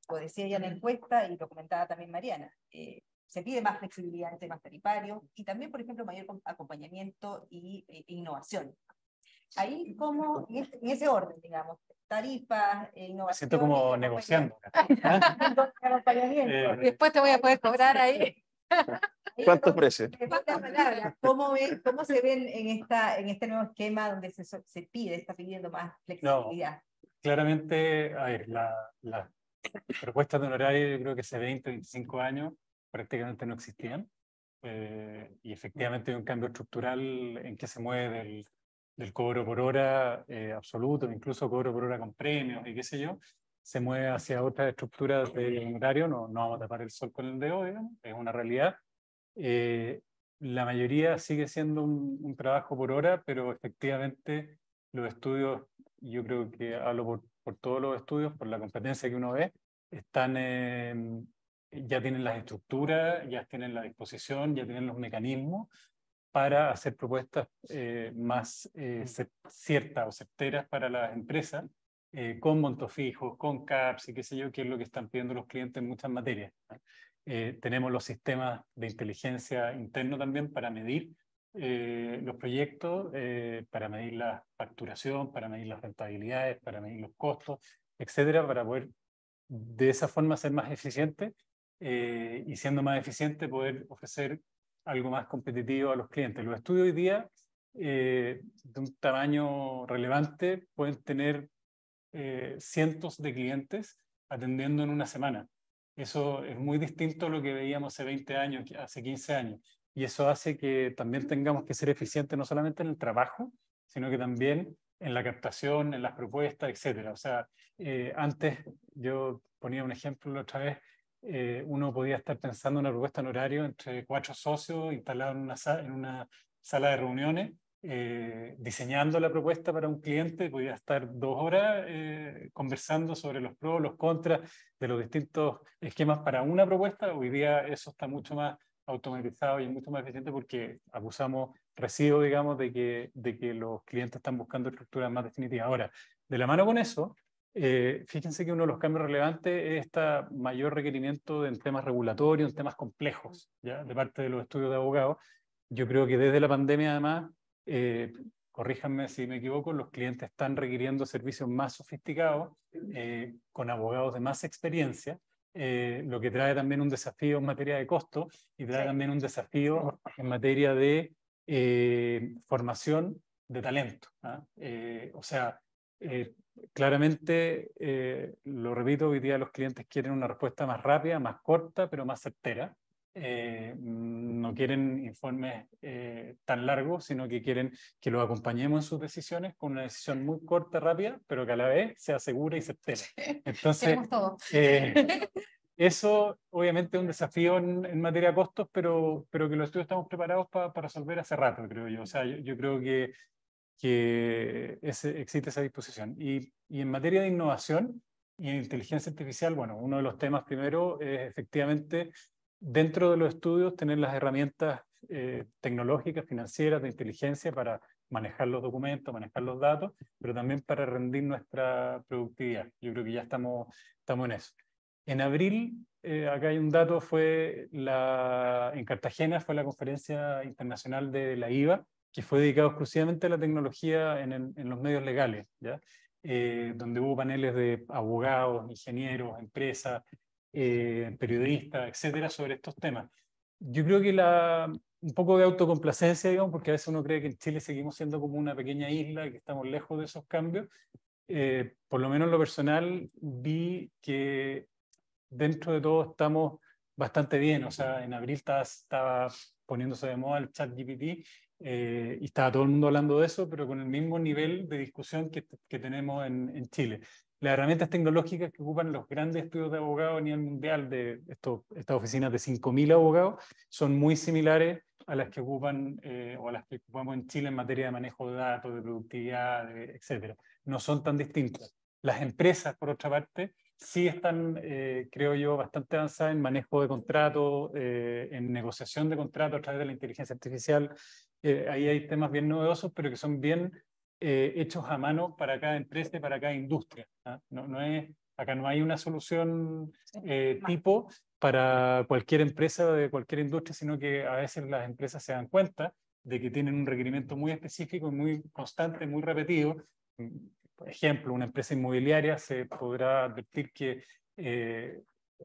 lo decía ya en la encuesta y lo comentaba también Mariana, se pide más flexibilidad en temas tarifarios y también, por ejemplo, mayor acompañamiento e innovación. Ahí, como en ese orden, digamos, tarifas, innovación. Me siento como negociando. Después te voy a poder cobrar ahí. ¿Cuánto ofrece? ¿Cómo se ven en este nuevo esquema donde se está pidiendo más flexibilidad? No, claramente, a ver, las propuestas de honorario yo creo que hace 20, 25 años prácticamente no existían. Y efectivamente hay un cambio estructural en que se mueve del cobro por hora absoluto, incluso cobro por hora con premios y qué sé yo, se mueve hacia otras estructuras de honorario. No vamos a tapar el sol con el dedo, digamos, es una realidad. La mayoría sigue siendo un trabajo por hora, pero efectivamente los estudios, yo creo que hablo por todos los estudios, por la competencia que uno ve, ya tienen las estructuras, ya tienen la disposición, ya tienen los mecanismos para hacer propuestas más ciertas o certeras para las empresas, con montos fijos, con CAPS y qué sé yo, que es lo que están pidiendo los clientes en muchas materias. Tenemos los sistemas de inteligencia interno también para medir los proyectos, para medir la facturación, para medir las rentabilidades, para medir los costos, etcétera, para poder de esa forma ser más eficiente y siendo más eficiente poder ofrecer algo más competitivo a los clientes. Los estudios hoy día de un tamaño relevante pueden tener cientos de clientes atendiendo en una semana. Eso es muy distinto a lo que veíamos hace 20 años, hace 15 años. Y eso hace que también tengamos que ser eficientes no solamente en el trabajo, sino que también en la captación, en las propuestas, etcétera. O sea, antes yo ponía un ejemplo la otra vez, uno podía estar pensando en una propuesta en horario entre 4 socios instalados en una sala de reuniones, diseñando la propuesta para un cliente. Podía estar 2 horas conversando sobre los pros, los contras de los distintos esquemas para una propuesta. Hoy día eso está mucho más automatizado y es mucho más eficiente porque acusamos recibo, digamos, de que los clientes están buscando estructuras más definitivas. Ahora, de la mano con eso, fíjense que uno de los cambios relevantes es este mayor requerimiento en temas regulatorios, en temas complejos, ¿ya? De parte de los estudios de abogados. Yo creo que desde la pandemia, además, corríjanme si me equivoco, los clientes están requiriendo servicios más sofisticados, con abogados de más experiencia, lo que trae también un desafío en materia de costo y trae también un desafío en materia de formación de talento. O sea, claramente, lo repito, hoy día los clientes quieren una respuesta más rápida, más corta, pero más certera. No quieren informes tan largos, sino que quieren que los acompañemos en sus decisiones con una decisión muy corta, rápida, pero que a la vez sea segura y certera. Entonces, eso obviamente es un desafío en materia de costos, pero que los estudios estamos preparados para resolver hace rato, creo yo. O sea, yo creo que existe esa disposición. Y en materia de innovación y inteligencia artificial, bueno, uno de los temas primero es efectivamente dentro de los estudios tener las herramientas tecnológicas, financieras, de inteligencia para manejar los documentos, manejar los datos, pero también para rendir nuestra productividad. Yo creo que ya estamos en eso. En abril, acá hay un dato, en Cartagena fue la conferencia internacional de la IVA, que fue dedicado exclusivamente a la tecnología en los medios legales, ¿ya? donde hubo paneles de abogados, ingenieros, empresas, periodistas, etcétera, sobre estos temas. Yo creo que un poco de autocomplacencia, digamos, porque a veces uno cree que en Chile seguimos siendo como una pequeña isla y que estamos lejos de esos cambios. Por lo menos en lo personal vi que dentro de todo estamos bastante bien. O sea, en abril estaba poniéndose de moda el ChatGPT y estaba todo el mundo hablando de eso, pero con el mismo nivel de discusión que tenemos en Chile. Las herramientas tecnológicas que ocupan los grandes estudios de abogados a nivel mundial, de estas oficinas de 5.000 abogados, son muy similares a las que ocupan o a las que ocupamos en Chile en materia de manejo de datos, de productividad, etc. No son tan distintas. Las empresas, por otra parte, sí están, creo yo, bastante avanzadas en manejo de contratos, en negociación de contratos a través de la inteligencia artificial. Ahí hay temas bien novedosos, pero que son bien hechos a mano para cada empresa y para cada industria. ¿Ah? Acá no hay una solución tipo para cualquier empresa de cualquier industria, sino que a veces las empresas se dan cuenta de que tienen un requerimiento muy específico, muy constante, muy repetido. Por ejemplo, una empresa inmobiliaria se podrá advertir que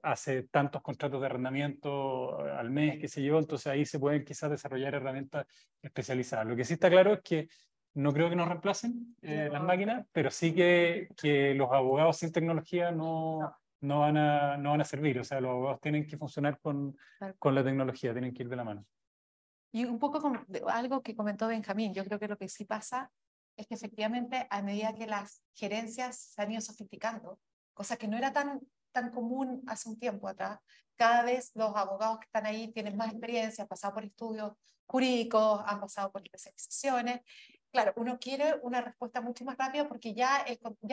hace tantos contratos de arrendamiento al mes, qué sé yo, entonces ahí se pueden quizás desarrollar herramientas especializadas. Lo que sí está claro es que no creo que nos reemplacen las máquinas, pero sí que los abogados sin tecnología no van a servir. O sea, los abogados tienen que funcionar con la tecnología, tienen que ir de la mano. Y un poco como algo que comentó Benjamín, yo creo que lo que sí pasa es que efectivamente a medida que las gerencias se han ido sofisticando, cosa que no era tan común hace un tiempo atrás, cada vez los abogados que están ahí tienen más experiencia, han pasado por estudios jurídicos, han pasado por especializaciones. Claro, uno quiere una respuesta mucho más rápida porque ya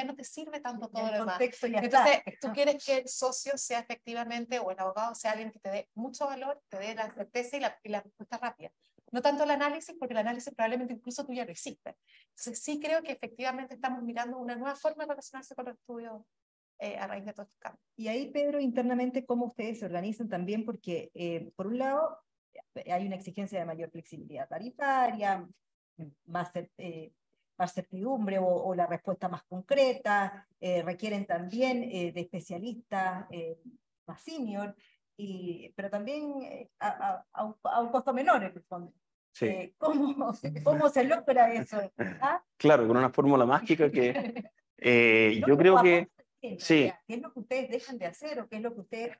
no te sirve tanto todo lo demás. Entonces, tú quieres que el socio sea efectivamente, o el abogado sea alguien que te dé mucho valor, te dé la certeza y la respuesta rápida. No tanto el análisis, porque el análisis probablemente incluso tú ya lo hiciste. Entonces, sí creo que efectivamente estamos mirando una nueva forma de relacionarse con los estudios a raíz de todos estos cambios. Y ahí, Pedro, internamente, ¿cómo ustedes se organizan también? Porque, por un lado, hay una exigencia de mayor flexibilidad tarifaria, más certidumbre o la respuesta más concreta, requieren también de especialistas más senior, pero también a un costo menor en el fondo. Sí. ¿Cómo se logra eso? ¿Ah? Claro, con una fórmula mágica que yo creo que sí. ¿Qué es lo que ustedes dejan de hacer o qué es lo que ustedes,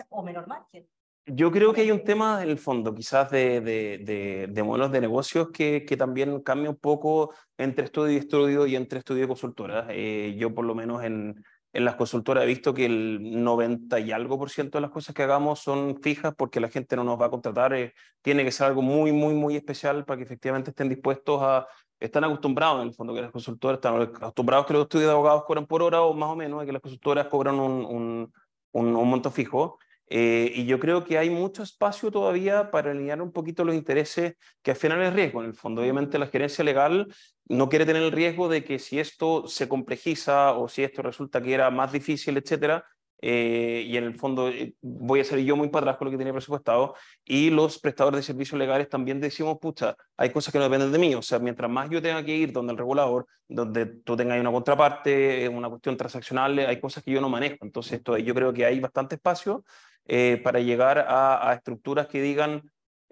o menor margen? Yo creo que hay un tema en el fondo, quizás de modelos de negocios que también cambia un poco entre estudio y entre estudio y consultora. Yo por lo menos en las consultoras he visto que el 90 y algo % de las cosas que hagamos son fijas porque la gente no nos va a contratar. Tiene que ser algo muy, muy, muy especial para que efectivamente estén dispuestos están acostumbrados en el fondo que las consultoras están acostumbrados que los estudios de abogados cobran por hora o más o menos, y que las consultoras cobran un monto fijo. Y yo creo que hay mucho espacio todavía para alinear un poquito los intereses, que al final es riesgo en el fondo. Obviamente la gerencia legal no quiere tener el riesgo de que si esto se complejiza o si esto resulta que era más difícil, etcétera, y en el fondo voy a ser yo muy para atrás con lo que tenía presupuestado, y los prestadores de servicios legales también decimos, pucha, hay cosas que no dependen de mí. O sea, mientras más yo tenga que ir donde el regulador, donde tú tengas una contraparte, una cuestión transaccional, hay cosas que yo no manejo. Entonces yo creo que hay bastante espacio para llegar a estructuras que digan,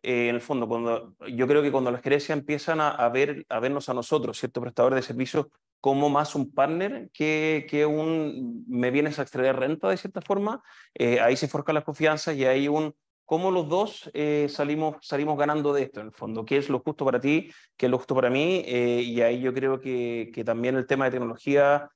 en el fondo, yo creo que cuando las gerencias empiezan a vernos a nosotros, ciertos prestadores de servicios, como más un partner que me vienes a extraer renta de cierta forma, ahí se forjan las confianzas y hay cómo los dos salimos ganando de esto, en el fondo, qué es lo justo para ti, qué es lo justo para mí, y ahí yo creo que también el tema de tecnología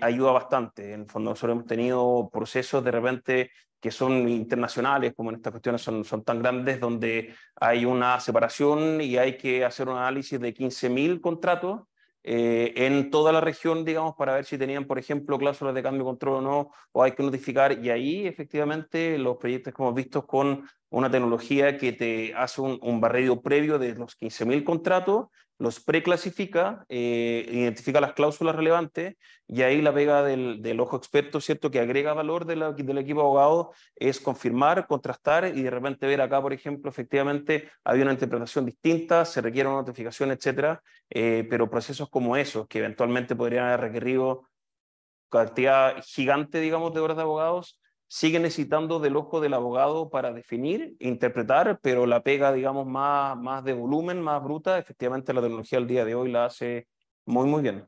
ayuda bastante. En el fondo nosotros hemos tenido procesos de repente que son internacionales, como en estas cuestiones son tan grandes, donde hay una separación y hay que hacer un análisis de 15.000 contratos en toda la región, digamos, para ver si tenían, por ejemplo, cláusulas de cambio de control o no, o hay que notificar, y ahí efectivamente los proyectos que hemos visto con una tecnología que te hace un barrido previo de los 15.000 contratos, los preclasifica, identifica las cláusulas relevantes, y ahí la pega del ojo experto, ¿cierto?, que agrega valor del equipo de abogados, es confirmar, contrastar y de repente ver acá, por ejemplo, efectivamente había una interpretación distinta, se requiere una notificación, etcétera, pero procesos como esos, que eventualmente podrían haber requerido cantidad gigante, digamos, de horas de abogados, sigue necesitando del ojo del abogado para definir, interpretar, pero la pega, digamos, más de volumen, más bruta, efectivamente la tecnología al día de hoy la hace muy, muy bien.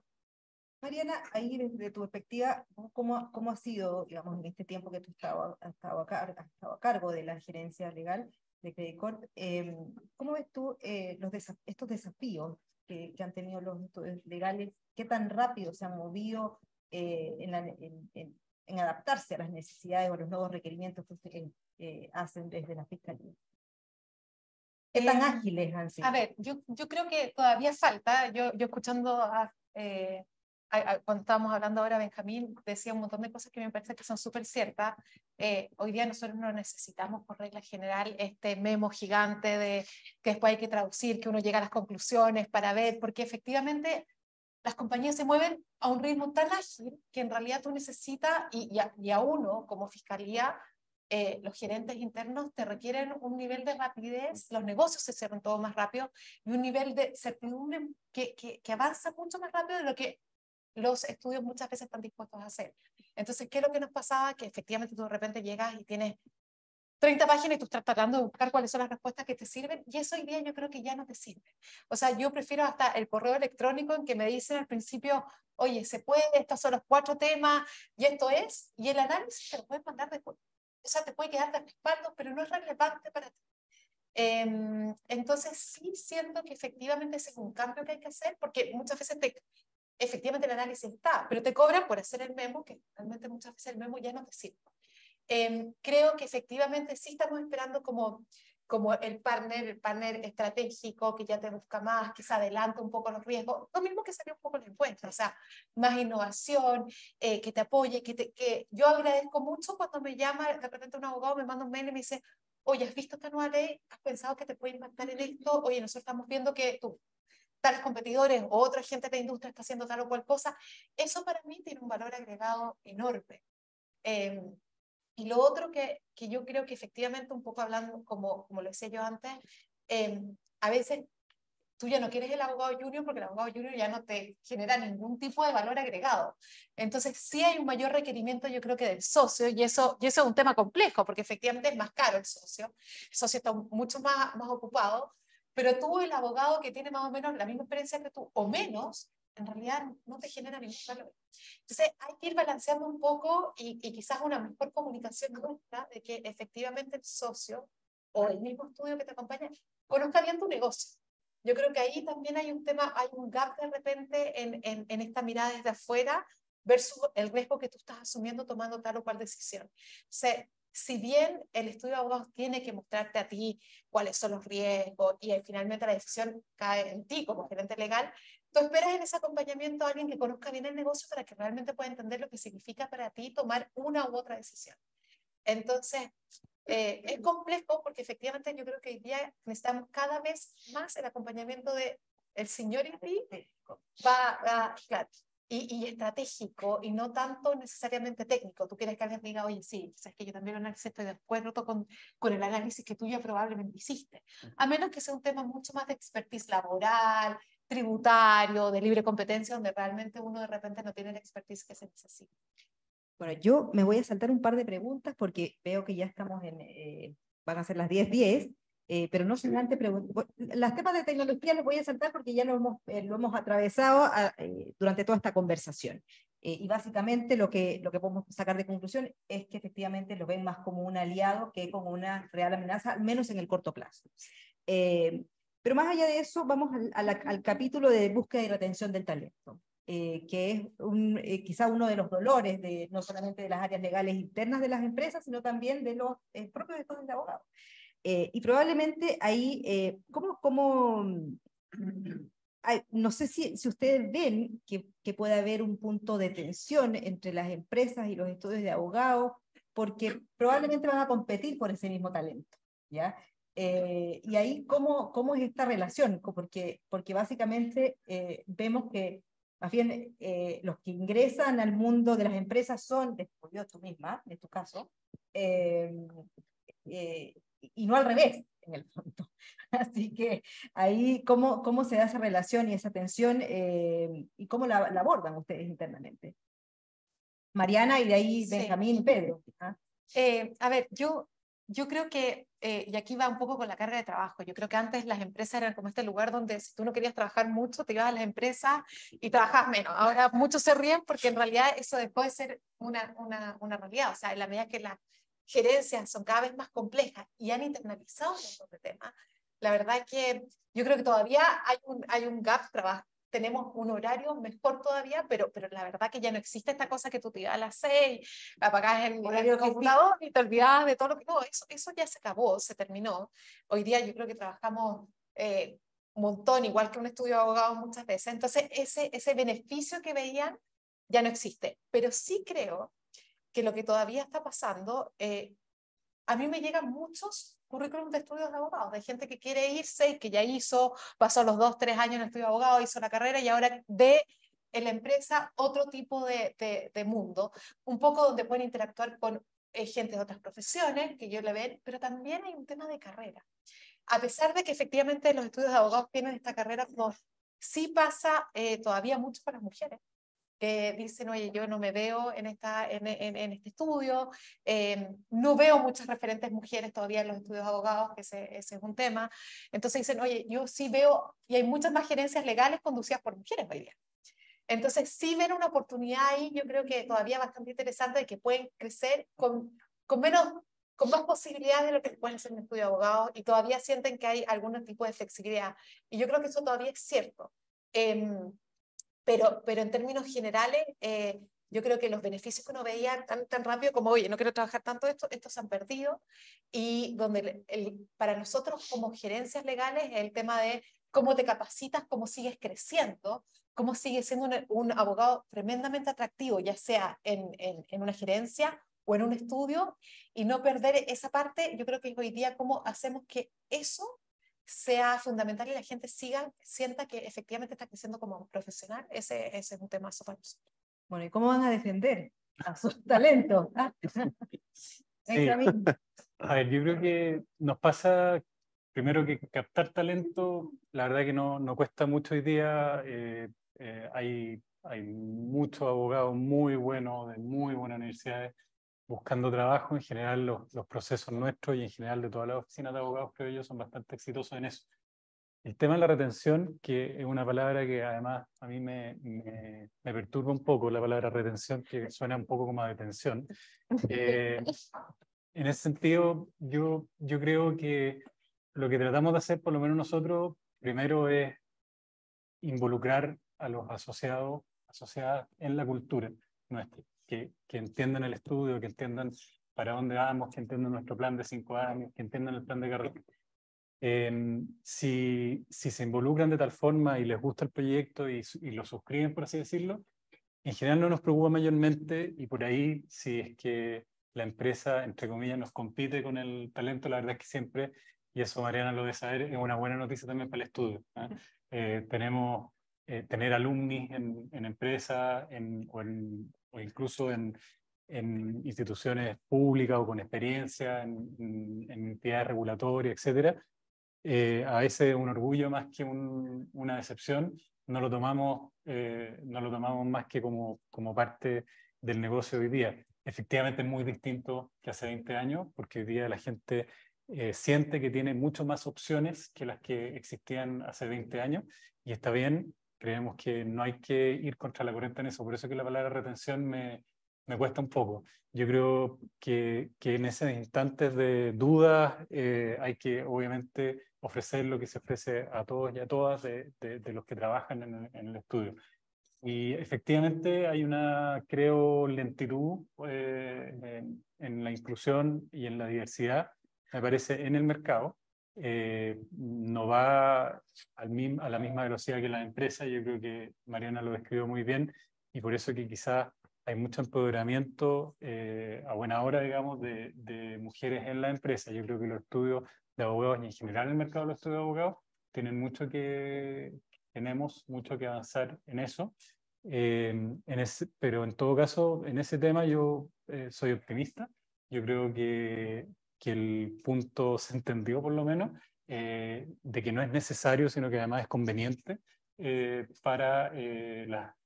Mariana, ahí desde tu perspectiva, ¿cómo ha sido, digamos, en este tiempo que tú has estado a cargo de la gerencia legal de Credit Corp, cómo ves tú estos desafíos que han tenido los estudios legales? ¿Qué tan rápido se han movido en adaptarse a las necesidades o a los nuevos requerimientos que ustedes hacen desde la Fiscalía? ¿Qué tan ágiles han sido? A ver, yo creo que todavía falta. Yo escuchando cuando estábamos hablando ahora, Benjamín decía un montón de cosas que me parece que son súper ciertas. Hoy día nosotros no necesitamos, por regla general, este memo gigante de que después hay que traducir, que uno llega a las conclusiones para ver, porque efectivamente las compañías se mueven a un ritmo tan ágil que en realidad tú necesitas, y a uno como fiscalía, los gerentes internos te requieren un nivel de rapidez, los negocios se cierran todo más rápido, y un nivel de certidumbre que avanza mucho más rápido de lo que los estudios muchas veces están dispuestos a hacer. Entonces, ¿qué es lo que nos pasaba? Que efectivamente tú de repente llegas y tienes 30 páginas y tú estás tratando de buscar cuáles son las respuestas que te sirven, y eso hoy día yo creo que ya no te sirve. O sea, yo prefiero hasta el correo electrónico en que me dicen al principio, oye, se puede, estos son los 4 temas, y esto es, y el análisis te lo puedes mandar después. O sea, te puede quedar de respaldo, pero no es relevante para ti. Entonces, sí siento que efectivamente ese es un cambio que hay que hacer, porque muchas veces efectivamente el análisis está, pero te cobran por hacer el memo, que realmente muchas veces el memo ya no te sirve. Creo que efectivamente sí estamos esperando como el partner estratégico que ya te busca más, que se adelanta un poco los riesgos, lo mismo que salió un poco en la encuesta, o sea, más innovación, que te apoye, que yo agradezco mucho cuando me llama de repente un abogado, me manda un mail y me dice, oye, ¿has visto esta nueva ley? ¿Has pensado que te puede impactar en esto? Oye, nosotros estamos viendo que tú, tales competidores o otra gente de la industria está haciendo tal o cual cosa. Eso para mí tiene un valor agregado enorme. Y lo otro que yo creo que efectivamente, un poco hablando, como lo decía yo antes, a veces tú ya no quieres el abogado junior porque el abogado junior ya no te genera ningún tipo de valor agregado. Entonces sí hay un mayor requerimiento, yo creo, que del socio, y eso es un tema complejo porque efectivamente es más caro el socio está mucho más ocupado, pero tú, el abogado que tiene más o menos la misma experiencia que tú o menos, en realidad no te genera ningún valor. Entonces hay que ir balanceando un poco y quizás una mejor comunicación nuestra de que efectivamente el socio o el mismo estudio que te acompaña conozca bien tu negocio. Yo creo que ahí también hay un tema, hay un gap de repente en esta mirada desde afuera versus el riesgo que tú estás asumiendo tomando tal o cual decisión. O sea, si bien el estudio de abogados tiene que mostrarte a ti cuáles son los riesgos y finalmente la decisión cae en ti como gerente legal, tú esperas en ese acompañamiento a alguien que conozca bien el negocio para que realmente pueda entender lo que significa para ti tomar una u otra decisión. Entonces, es complejo porque efectivamente yo creo que hoy día necesitamos cada vez más el acompañamiento de el seniority, claro, y estratégico, y no tanto necesariamente técnico. Tú quieres que alguien diga, oye, sí, sabes que yo también estoy de acuerdo con el análisis que tú ya probablemente hiciste, a menos que sea un tema mucho más de expertise laboral, tributario, de libre competencia, donde realmente uno de repente no tiene la expertise que se necesita. Bueno, yo me voy a saltar un par de preguntas porque veo que ya estamos van a ser las 10:10, pero no sin antes preguntar. Las temas de tecnología los voy a saltar porque ya lo hemos atravesado durante toda esta conversación. Y básicamente lo que podemos sacar de conclusión es que efectivamente lo ven más como un aliado que como una real amenaza, al menos en el corto plazo. Pero más allá de eso, vamos al capítulo de búsqueda y retención del talento. Que es quizá uno de los dolores no solamente de las áreas legales internas de las empresas, sino también de los propios estudios de abogados. Y probablemente ahí, no sé si ustedes ven que puede haber un punto de tensión entre las empresas y los estudios de abogados, porque probablemente van a competir por ese mismo talento. ¿ya? Y ahí, ¿cómo es esta relación? Porque básicamente vemos que más bien los que ingresan al mundo de las empresas son, yo tú misma, en tu caso, y no al revés, en el fondo. Así que ahí, ¿cómo se da esa relación y esa tensión y cómo la abordan ustedes internamente? Mariana y de ahí Sí. Benjamín y Pedro. ¿Ah? A ver, yo creo que, y aquí va un poco con la carga de trabajo, yo creo que antes las empresas eran como este lugar donde si tú no querías trabajar mucho, te ibas a las empresas y trabajabas menos. Ahora muchos se ríen porque en realidad eso dejó de ser una realidad. O sea, en la medida que las gerencias son cada vez más complejas y han internalizado un montón de temas, la verdad es que yo creo que todavía hay un gap trabajo. Tenemos un horario mejor todavía, pero la verdad que ya no existe esta cosa que tú te ibas a las 6, apagabas el computador y te olvidabas de todo lo que... No, eso ya se acabó, se terminó. Hoy día yo creo que trabajamos un montón, igual que un estudio de abogados muchas veces. Entonces ese beneficio que veían ya no existe. Pero sí creo que lo que todavía está pasando, a mí me llegan muchos currículums de estudios de abogados, de gente que quiere irse y que ya pasó los 2, 3 años en el estudio de abogado, hizo la carrera y ahora ve en la empresa otro tipo de mundo, un poco donde pueden interactuar con gente de otras profesiones que yo le ven, pero también hay un tema de carrera. A pesar de que efectivamente los estudios de abogados tienen esta carrera, no, sí pasa todavía mucho para las mujeres que dicen, oye, yo no me veo en este estudio, no veo muchas referentes mujeres todavía en los estudios de abogados, que ese es un tema. Entonces dicen, oye, yo sí veo, y hay muchas más gerencias legales conducidas por mujeres hoy día. Entonces sí ven una oportunidad ahí, yo creo que todavía bastante interesante, de que pueden crecer con más posibilidades de lo que pueden hacer en el estudio de abogados, y todavía sienten que hay algún tipo de flexibilidad. Y yo creo que eso todavía es cierto. Pero en términos generales, yo creo que los beneficios que uno veía tan rápido como, oye, no quiero trabajar tanto estos se han perdido, y donde para nosotros como gerencias legales el tema de cómo te capacitas, cómo sigues creciendo, cómo sigues siendo un abogado tremendamente atractivo, ya sea en una gerencia o en un estudio, y no perder esa parte. Yo creo que hoy día cómo hacemos que eso sea fundamental y la gente sienta que efectivamente está creciendo como profesional. Ese es un tema para nosotros. Bueno, ¿y cómo van a defender a sus talentos? ¿Ah? Sí. A ver, yo creo que nos pasa primero que captar talento, la verdad que no cuesta mucho hoy día. Hay muchos abogados muy buenos, de muy buenas universidades, buscando trabajo. En general los procesos nuestros y en general de todas las oficinas de abogados, creo yo, son bastante exitosos en eso. El tema de la retención, que es una palabra que además a mí me perturba un poco, la palabra retención, que suena un poco como a detención. En ese sentido, yo creo que lo que tratamos de hacer, por lo menos nosotros, primero es involucrar a los asociados, asociadas en la cultura nuestra, que entiendan el estudio, que entiendan para dónde vamos, que entiendan nuestro plan de 5 años, que entiendan el plan de carrera. Si se involucran de tal forma y les gusta el proyecto y lo suscriben, por así decirlo, en general no nos preocupa mayormente, y por ahí, si es que la empresa, entre comillas, nos compite con el talento, la verdad es que siempre, y eso Mariana lo debe saber, es una buena noticia también para el estudio. Tenemos tener alumni en empresas o incluso en instituciones públicas o con experiencia, en entidades regulatorias, etcétera. A veces un orgullo más que una decepción. No lo tomamos más que como parte del negocio hoy día. Efectivamente es muy distinto que hace 20 años, porque hoy día la gente siente que tiene mucho más opciones que las que existían hace 20 años, y está bien. Creemos que no hay que ir contra la corriente en eso. Por eso que la palabra retención me cuesta un poco. Yo creo que en esos instantes de dudas hay que obviamente ofrecer lo que se ofrece a todos y a todas de los que trabajan en el estudio. Y efectivamente hay creo, lentitud en la inclusión y en la diversidad, me parece, en el mercado. No va a la misma velocidad que la empresa. Yo creo que Mariana lo describió muy bien, y por eso que quizás hay mucho empoderamiento a buena hora, digamos, de mujeres en la empresa. Yo creo que los estudios de abogados y en general el mercado de los estudios de abogados tenemos mucho que avanzar en eso. Pero en todo caso, en ese tema yo soy optimista. Yo creo que el punto se entendió por lo menos, de que no es necesario, sino que además es conveniente para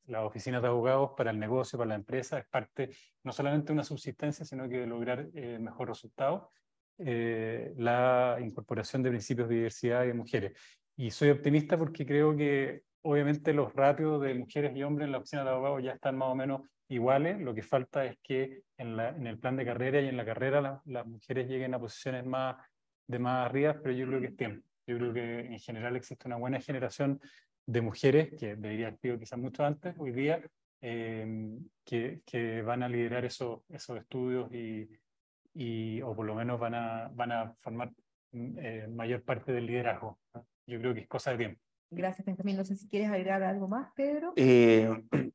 las oficinas de abogados, para el negocio, para la empresa. Es parte no solamente de una subsistencia, sino que de lograr mejor resultado, la incorporación de principios de diversidad y de mujeres. Y soy optimista porque creo que obviamente los ratios de mujeres y hombres en la oficina de abogados ya están más o menos iguales. Lo que falta es que en el plan de carrera y en la carrera las mujeres lleguen a posiciones de más arriba, pero yo creo que es tiempo. Yo creo que en general existe una buena generación de mujeres, que debería haber sido quizás mucho antes, hoy día, que van a liderar esos estudios o por lo menos van a formar mayor parte del liderazgo, ¿no? Yo creo que es cosa de tiempo. Gracias, Benjamín. No sé si quieres agregar algo más, Pedro.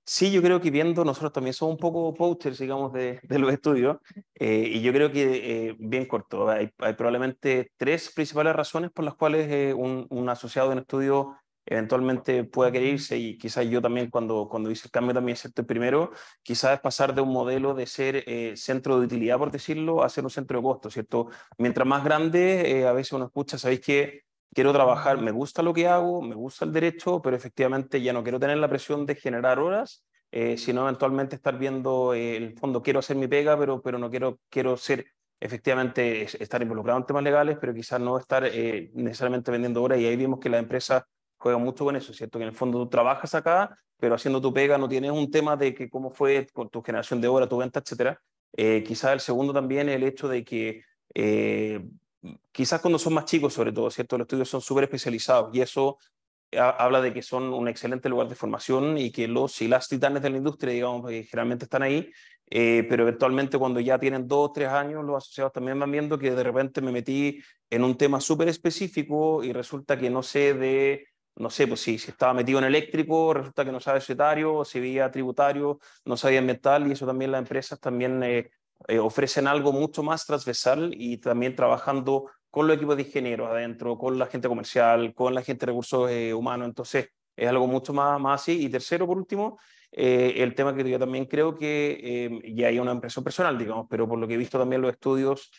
Sí, yo creo que viendo, nosotros también somos un poco posters, digamos, de los estudios, y yo creo que, bien corto, hay probablemente 3 principales razones por las cuales un asociado de un estudio eventualmente pueda querer irse, y quizás yo también cuando hice el cambio también, ¿cierto? El primero, quizás es pasar de un modelo de ser centro de utilidad, por decirlo, a ser un centro de costo, ¿cierto? Mientras más grande, a veces uno escucha, ¿sabéis qué? Quiero trabajar, me gusta lo que hago, me gusta el derecho, pero efectivamente ya no quiero tener la presión de generar horas, sino eventualmente estar viendo, en el fondo quiero hacer mi pega, pero no quiero ser, efectivamente, estar involucrado en temas legales, pero quizás no estar necesariamente vendiendo horas, y ahí vimos que las empresas juegan mucho con eso, ¿cierto? Que en el fondo tú trabajas acá, pero haciendo tu pega no tienes un tema de que cómo fue con tu generación de horas, tu venta, etcétera. Quizás el segundo también es el hecho de que quizás cuando son más chicos, sobre todo, ¿cierto? Los estudios son súper especializados, y eso habla de que son un excelente lugar de formación, y que los y las titanes de la industria, digamos, generalmente están ahí, pero eventualmente cuando ya tienen 2 o 3 años, los asociados también van viendo que de repente me metí en un tema súper específico y resulta que no sé, pues si estaba metido en eléctrico, resulta que no sabe societario, o si veía tributario, no sabía ambiental, y eso también las empresas también ofrecen algo mucho más transversal, y también trabajando con los equipos de ingenieros adentro, con la gente comercial, con la gente de recursos humanos. Entonces es algo mucho más así. Y tercero, por último, el tema que yo también creo que ya hay una impresión personal, digamos, pero por lo que he visto también los estudios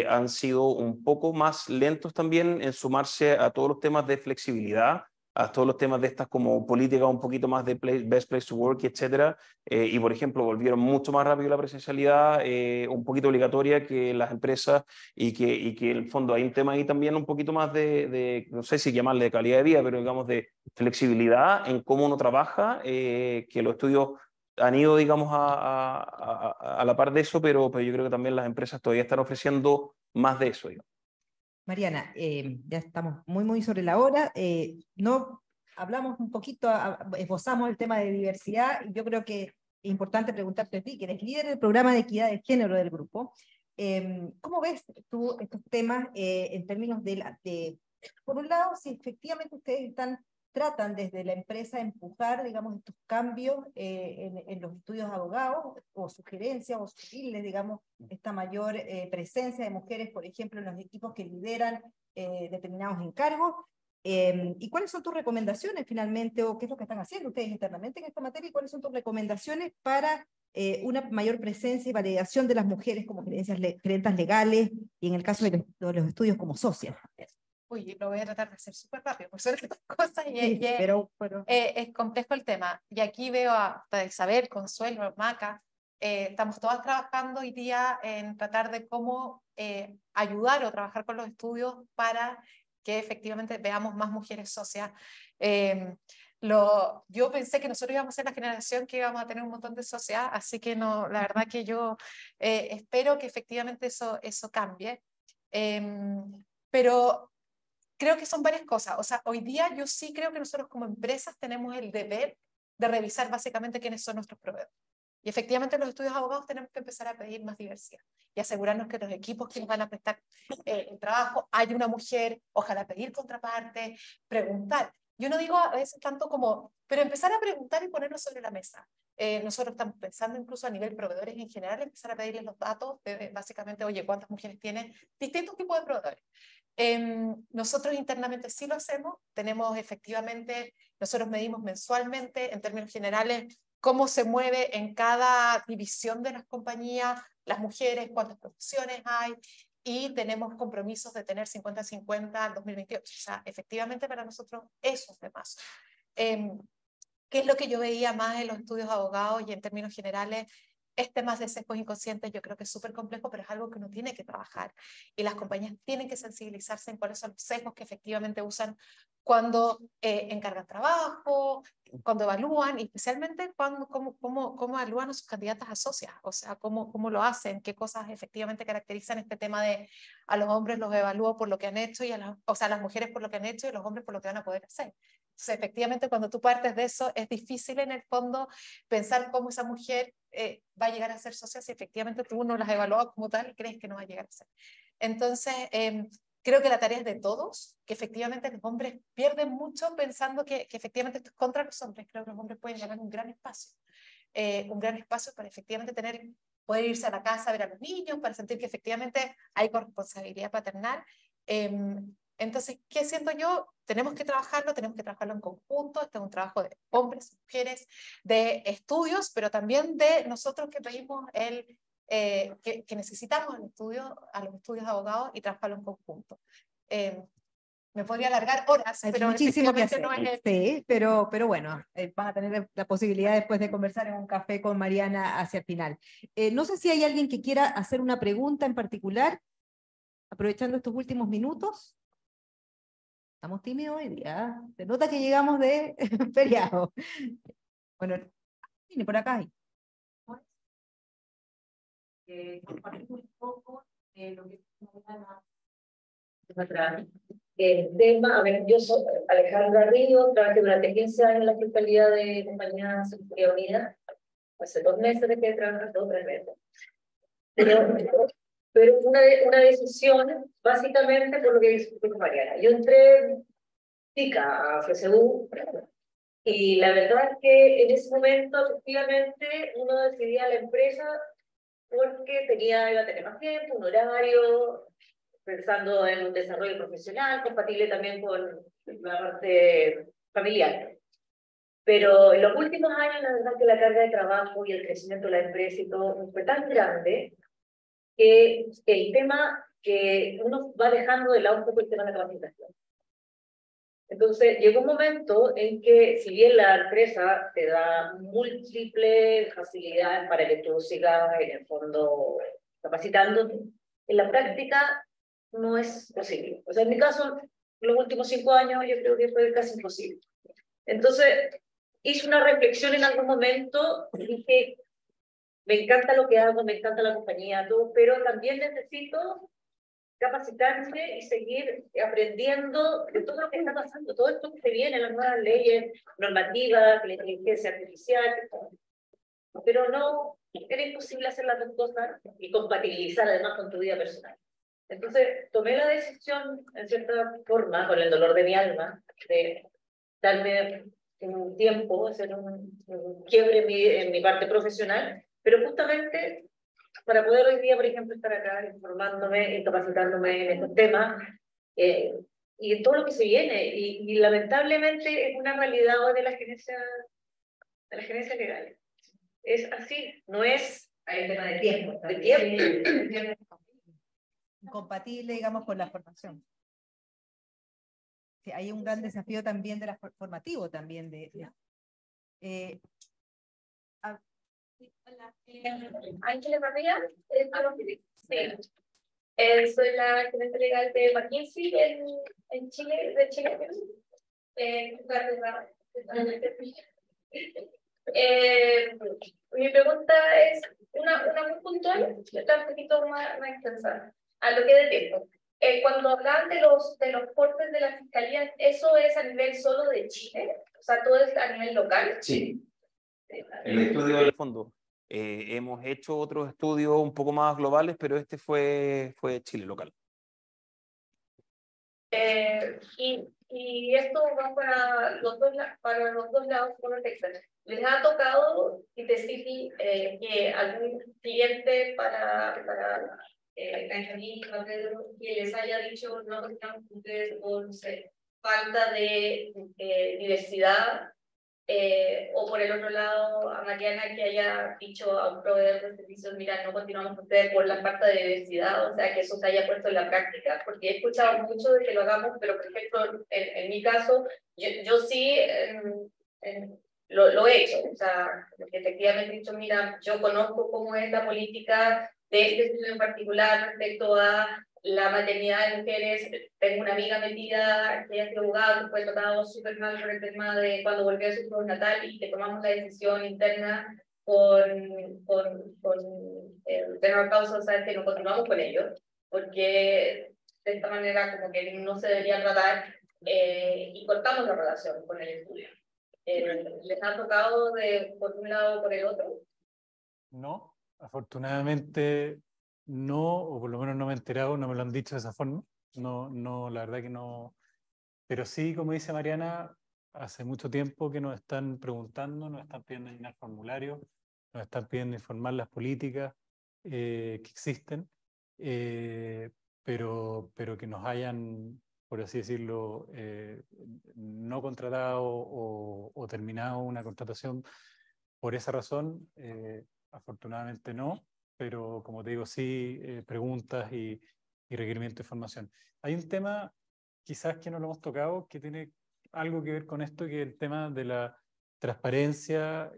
han sido un poco más lentos también en sumarse a todos los temas de flexibilidad, a todos los temas de estas como políticas un poquito más de best place to work, etcétera. Y por ejemplo, volvieron mucho más rápido la presencialidad, un poquito obligatoria que las empresas, y que en el fondo hay un tema ahí también un poquito más no sé si llamarle de calidad de vida, pero digamos de flexibilidad en cómo uno trabaja, que los estudios han ido, digamos, a la par de eso, pero yo creo que también las empresas todavía están ofreciendo más de eso, digamos. Mariana, ya estamos muy sobre la hora. No hablamos un poquito, esbozamos el tema de diversidad, y yo creo que es importante preguntarte a ti, que eres líder del programa de equidad de género del grupo. ¿Cómo ves tú estos temas en términos por un lado, si efectivamente ustedes tratan desde la empresa de empujar, digamos, estos cambios en los estudios de abogados, o sugerencias o sugerirles, digamos, esta mayor presencia de mujeres, por ejemplo, en los equipos que lideran determinados encargos? ¿Y cuáles son tus recomendaciones finalmente, o qué es lo que están haciendo ustedes internamente en esta materia, y cuáles son tus recomendaciones para una mayor presencia y validación de las mujeres como gerentas legales, y en el caso de los estudios como socias? Uy, lo voy a tratar de hacer súper rápido, por ser estas cosas, Sí, pero es complejo el tema. Y aquí veo a Isabel, Consuelo, Maca, estamos todas trabajando hoy día en tratar de cómo ayudar o trabajar con los estudios para que efectivamente veamos más mujeres socias. Yo pensé que nosotros íbamos a ser la generación que íbamos a tener un montón de sociedad, así que no, la verdad que yo espero que efectivamente eso cambie. Pero creo que son varias cosas. O sea, hoy día yo sí creo que nosotros como empresas tenemos el deber de revisar básicamente quiénes son nuestros proveedores. Y efectivamente en los estudios de abogados tenemos que empezar a pedir más diversidad y asegurarnos que los equipos que nos van a prestar el trabajo hay una mujer, ojalá pedir contraparte, preguntar. Yo no digo a veces tanto como, pero empezar a preguntar y ponerlo sobre la mesa. nosotros estamos pensando incluso a nivel proveedores en general, empezar a pedirles los datos de básicamente, oye, ¿cuántas mujeres tienen distintos tipos de proveedores? Nosotros internamente sí lo hacemos, tenemos efectivamente, nosotros medimos mensualmente en términos generales cómo se mueve en cada división de las compañías, las mujeres, cuántas profesiones hay, y tenemos compromisos de tener 50-50 al 2028. O sea, efectivamente para nosotros eso es de más. ¿Qué es lo que yo veía más en los estudios de abogados y en términos generales? Temas de sesgos inconscientes yo creo que es súper complejo, pero es algo que uno tiene que trabajar. Y las compañías tienen que sensibilizarse en cuáles son los sesgos que efectivamente usan cuando encargan trabajo, cuando evalúan, y especialmente cómo evalúan a sus candidatas a socias, o sea, cómo lo hacen, qué cosas efectivamente caracterizan este tema de a los hombres los evalúo por lo que han hecho, y o sea, a las mujeres por lo que han hecho y a los hombres por lo que van a poder hacer. Entonces, efectivamente, cuando tú partes de eso, es difícil en el fondo pensar cómo esa mujer va a llegar a ser socia si efectivamente tú no las evalúas como tal y crees que no va a llegar a ser. Entonces, creo que la tarea es de todos, que efectivamente los hombres pierden mucho pensando que efectivamente esto es contra los hombres. Creo que los hombres pueden ganar un gran espacio para efectivamente poder irse a la casa a ver a los niños, para sentir que efectivamente hay corresponsabilidad paternal. Entonces, ¿qué siento yo? Tenemos que trabajarlo en conjunto. Este es un trabajo de hombres, mujeres, de estudios, pero también de nosotros que pedimos que necesitamos a los estudios de abogados y trabajarlo en conjunto. Me podría alargar horas, hay pero muchísimo que hacer. no es... Sí, pero bueno, vas a tener la posibilidad después de conversar en un café con Mariana hacia el final. No sé si hay alguien que quiera hacer una pregunta en particular, aprovechando estos últimos minutos. Estamos tímidos hoy día. Se nota que llegamos de feriado. Bueno, viene por acá. Compartimos un poco lo que el tema, a ver, yo soy Alejandra Ríos, trabajé durante 15 años en la Fiscalía de Compañía Seguridad Unida, hace 2 meses de que trabajé, 2 o 3 meses. Pero una decisión, básicamente por lo que dice Mariana. Yo entré chica a FSU, y la verdad es que en ese momento, efectivamente, uno decidía la empresa porque iba a tener más tiempo, un horario, pensando en un desarrollo profesional, compatible también con la parte familiar. Pero en los últimos años, la verdad que la carga de trabajo y el crecimiento de la empresa y todo fue tan grande que el tema que uno va dejando de lado un poco el tema de la capacitación. Entonces, llegó un momento en que, si bien la empresa te da múltiples facilidades para que tú sigas, en el fondo, capacitándote, en la práctica no es posible. O sea, en mi caso, los últimos 5 años yo creo que fue casi imposible. Entonces, hice una reflexión en algún momento y dije, me encanta lo que hago, me encanta la compañía, todo, pero también necesito capacitarme y seguir aprendiendo de todo lo que está pasando, todo esto que se viene, las nuevas leyes, normativas, la inteligencia artificial, pero no, era imposible hacer las dos cosas y compatibilizar además con tu vida personal. Entonces tomé la decisión, en cierta forma, con el dolor de mi alma, de darme un tiempo, hacer un quiebre en mi parte profesional, pero justamente para poder hoy día, por ejemplo, estar acá informándome y capacitándome en estos temas y en todo lo que se viene. Y lamentablemente es una realidad hoy de las gerencias legales. Es así, no es... Hay un tema de tiempo. De tiempo. Incompatible, digamos, con la formación. Sí, hay un gran desafío también de la formativo también Ángela María, soy la gerente legal de McKinsey en Chile, de Chile. Mi pregunta es una muy puntual, otra un poquito más extensa, a lo que de tiempo. Cuando hablan de los portes de la fiscalía, ¿eso es a nivel solo de Chile? O sea, ¿todo es a nivel local? Sí. El estudio del fondo. Hemos hecho otros estudios un poco más globales, pero este fue Chile local. Y esto va para los dos lados con el texto. ¿Les ha tocado decir que algún cliente para Benjamín Pedro que les haya dicho no están ustedes por falta de diversidad? O por el otro lado, a Mariana que haya dicho a un proveedor de servicios, mira, no continuamos con ustedes por la falta de diversidad, o sea, que eso se haya puesto en la práctica, porque he escuchado mucho de que lo hagamos, pero por ejemplo, en mi caso, yo sí lo he hecho, o sea, porque efectivamente he dicho, mira, yo conozco cómo es la política de este estudio en particular respecto a la maternidad de mujeres. Tengo una amiga metida que es abogada, que fue tratado súper mal por el tema de cuando volvió a su postnatal y que tomamos la decisión interna con General Causa, o sea, que no continuamos con ello, porque de esta manera como que no se debería tratar y cortamos la relación con el estudio. ¿Les ha tocado de por un lado o por el otro? No, afortunadamente no, o por lo menos no me he enterado, no me lo han dicho de esa forma. No, la verdad que no. Pero sí, como dice Mariana, hace mucho tiempo que nos están preguntando, nos están pidiendo llenar formularios, nos están pidiendo informar las políticas que existen, pero que nos hayan, por así decirlo, no contratado o terminado una contratación por esa razón, afortunadamente no, pero como te digo, sí, preguntas y requerimiento de información. Hay un tema, quizás que no lo hemos tocado, que tiene algo que ver con esto, que es el tema de la transparencia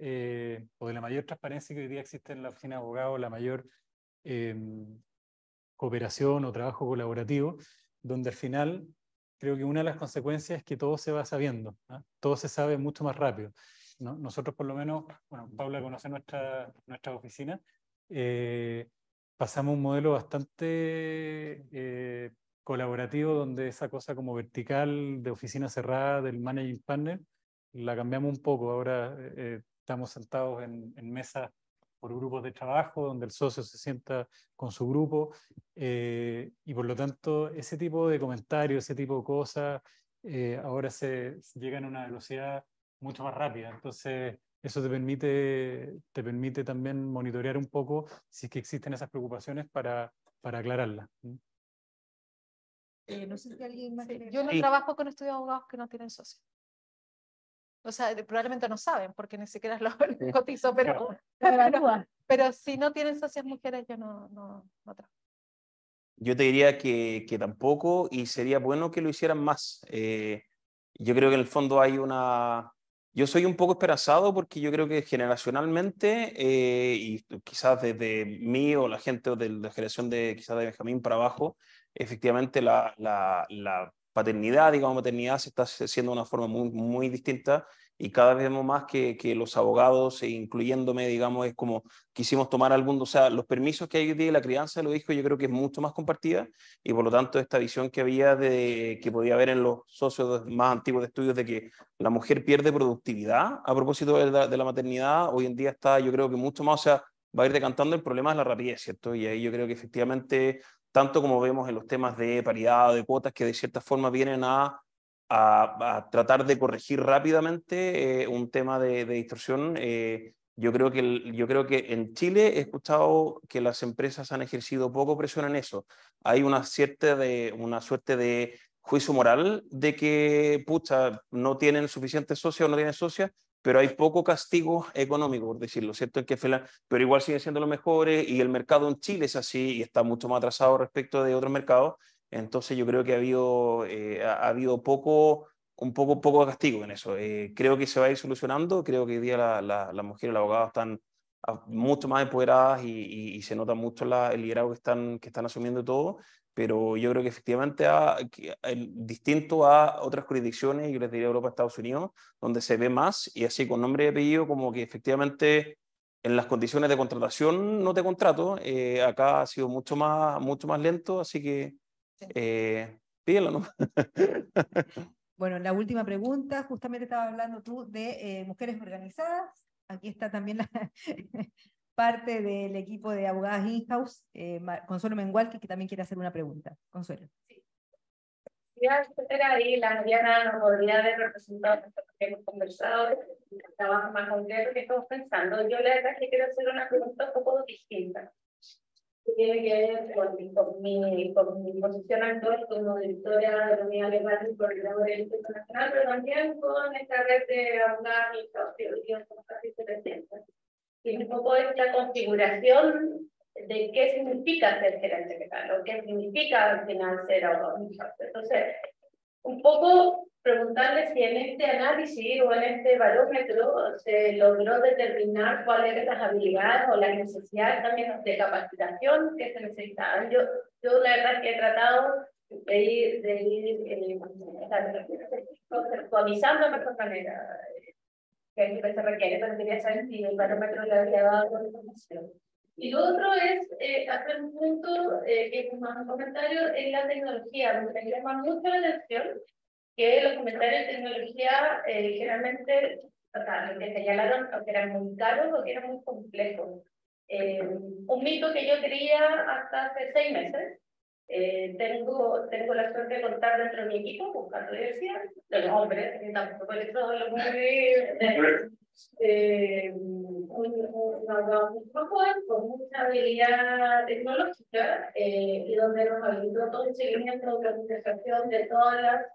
o de la mayor transparencia que hoy día existe en la oficina de abogados, la mayor cooperación o trabajo colaborativo, donde al final creo que una de las consecuencias es que todo se va sabiendo, ¿eh? Todo se sabe mucho más rápido. ¿No? Nosotros por lo menos, bueno, Paula conoce nuestra oficina, pasamos un modelo bastante colaborativo donde esa cosa como vertical de oficina cerrada del managing partner la cambiamos un poco. Ahora estamos sentados en mesas por grupos de trabajo donde el socio se sienta con su grupo y por lo tanto ese tipo de comentarios, ese tipo de cosas ahora se llegan a una velocidad mucho más rápida. Entonces eso te permite también monitorear un poco si es que existen esas preocupaciones para aclararlas. No sé si alguien más quiere... Yo no trabajo con estudios de abogados que no tienen socios. O sea, probablemente no saben porque ni siquiera lo cotizo, pero si no tienen socias mujeres, yo no trabajo. Yo te diría que tampoco, y sería bueno que lo hicieran más. Yo creo que en el fondo hay una... Yo soy un poco esperanzado porque yo creo que generacionalmente, y quizás desde mí o la gente de la generación de quizás de Benjamín para abajo, efectivamente la paternidad, digamos, maternidad se está haciendo de una forma muy, muy distinta y cada vez vemos más que los abogados, incluyéndome, digamos, es como quisimos tomar algún, o sea, los permisos que hay hoy día de la crianza de los hijos yo creo que es mucho más compartida y por lo tanto esta visión que había de que podía haber en los socios más antiguos de estudios de que la mujer pierde productividad a propósito de la maternidad, hoy en día está yo creo que mucho más, o sea, va a ir decantando el problema de la rapidez, ¿cierto? Y ahí yo creo que efectivamente, tanto como vemos en los temas de paridad o de cuotas que de cierta forma vienen a tratar de corregir rápidamente un tema de distorsión. Yo creo que en Chile he escuchado que las empresas han ejercido poco presión en eso. Hay una suerte de juicio moral de que, pucha, no tienen suficientes socios o no tienen socias, pero hay poco castigo económico, por decirlo, ¿cierto? Pero igual siguen siendo los mejores y el mercado en Chile es así y está mucho más atrasado respecto de otros mercados. Entonces yo creo que ha habido poco castigo en eso. Creo que se va a ir solucionando, creo que hoy día las mujeres y los abogados están mucho más empoderadas y se nota mucho el liderazgo que están asumiendo todo, pero yo creo que efectivamente distinto a otras jurisdicciones, yo les diría Europa, Estados Unidos, donde se ve más y así con nombre y apellido como que efectivamente en las condiciones de contratación no te contrato, acá ha sido mucho más lento, así que pídelo, ¿no? Bueno, la última pregunta, justamente estaba hablando tú de mujeres organizadas. Aquí está también la parte del equipo de abogadas in-house, Consuelo Mengual, que también quiere hacer una pregunta. Consuelo. Sí. universidad, etcétera, y la Mariana nos podría haber representado lo que hemos conversado, el trabajo más concreto que estamos pensando. Yo la verdad es que quiero hacer una pregunta un poco distinta, que tiene que ver con mi posición actual como directora de la unidad alemana y coordinadora del Instituto Nacional, pero también con esta red de abogados y sociólogos como casi 70. Y un poco esta configuración de qué significa ser gerente legal o qué significa al final ser abogado. Entonces, un poco preguntarle si en este análisis o en este barómetro se logró determinar cuáles eran las habilidades o las necesidades también de capacitación que se necesitaban. Yo la verdad que he tratado de ir conceptualizando de mejor manera que se requiere, pero quería saber si el barómetro le había dado alguna información. Y lo otro es hacer un punto, que es más un comentario, en la tecnología. Me llama mucho la atención que los comentarios de tecnología generalmente, o sea, lo que señalaron, o que eran muy caros o que eran muy complejos. Un mito que yo creía hasta hace 6 meses. Tengo la suerte de contar dentro de mi equipo, buscando diversidad, de los hombres, que tampoco por eso lo un abogado muy joven, con mucha habilidad tecnológica, y donde nos habilitó todo el seguimiento de organización de todas las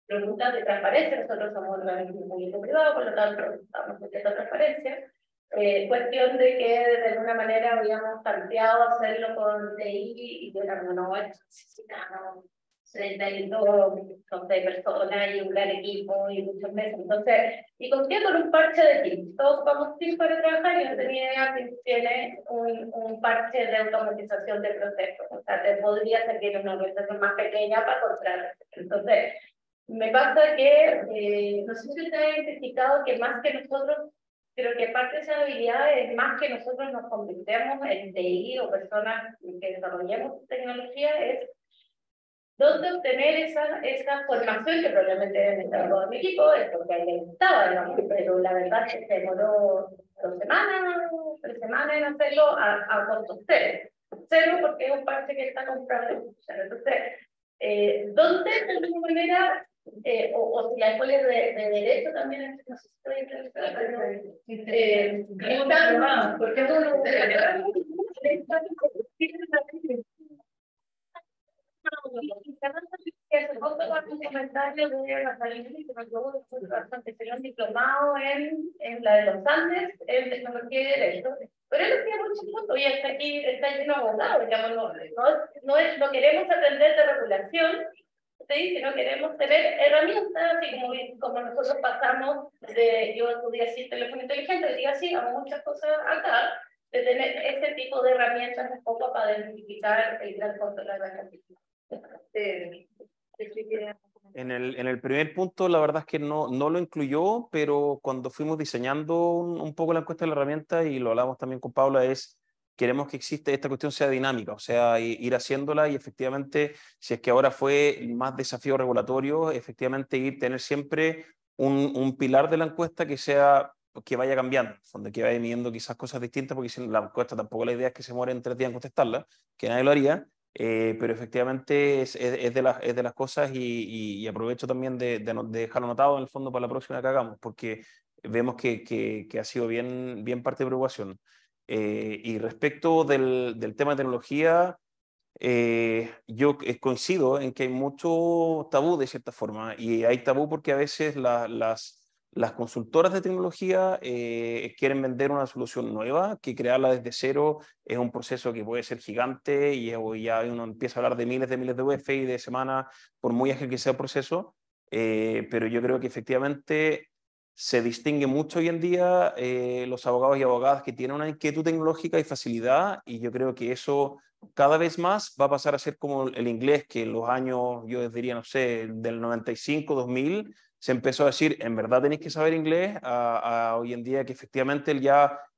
preguntas de transparencia. Nosotros somos un organismo público-privado, por lo tanto, estamos sujetos a transparencia. Cuestión de que de alguna manera habíamos planteado hacerlo con TI y yo era no, necesitamos 32, no sé, personas y un gran equipo y muchos meses. Entonces, y conté con un parche de Teams. Todos ocupamos Teams para trabajar y no tenía idea que tiene un parche de automatización de procesos. O sea, te podría servir una organización más pequeña para encontrar. Entonces, me pasa que, no sé si usted ha identificado que más que nosotros, pero que parte de esa habilidad es más que nosotros nos convirtemos en TI o personas que desarrollemos tecnología, es dónde obtener esa formación que probablemente deben estar todo mi equipo, es lo que a él le gustaba, digamos, pero la verdad es que se demoró 2 semanas, 3 semanas en hacerlo a costos cero, porque es un parche que está comprado. Entonces, ¿dónde de alguna manera, o si hay escuelas de derecho también, no sé si estoy interesada, porque hace poco un comentario de Natalia, que me acuerdo que fue bastante serio, un diplomado en la de los Andes, en tecnología y derecho. Pero él decía mucho punto, y hasta aquí está lleno de abogados, digamos, no queremos aprender de regulación, ¿sí? Sino queremos tener herramientas, así como nosotros pasamos de, yo estudié así teléfono inteligente, y así, hago muchas cosas acá, de tener ese tipo de herramientas un poco para identificar el gran costo de la gran cantidad. En el primer punto, la verdad es que no lo incluyó, pero cuando fuimos diseñando un poco la encuesta de la herramienta, y lo hablamos también con Paula, queremos que esta cuestión sea dinámica, o sea, ir haciéndola, y efectivamente, si es que ahora fue más desafío regulatorio, efectivamente tener siempre un pilar de la encuesta que vaya cambiando, donde que vaya midiendo quizás cosas distintas, porque si la encuesta tampoco la idea es que se muere en 3 días en contestarla, que nadie lo haría. Pero efectivamente es de las cosas, y aprovecho también de dejarlo anotado en el fondo para la próxima que hagamos, porque vemos que ha sido bien parte de preocupación. Y respecto del tema de tecnología, yo coincido en que hay mucho tabú de cierta forma, y hay tabú porque a veces las consultoras de tecnología quieren vender una solución nueva, que crearla desde cero es un proceso que puede ser gigante, y ya uno empieza a hablar de miles de UF y de semanas, por muy ágil que sea el proceso, pero yo creo que efectivamente se distingue mucho hoy en día los abogados y abogadas que tienen una inquietud tecnológica y facilidad, y yo creo que eso cada vez más va a pasar a ser como el inglés, que en los años, yo diría, no sé, del 95, 2000, se empezó a decir, en verdad tenéis que saber inglés, a hoy en día que efectivamente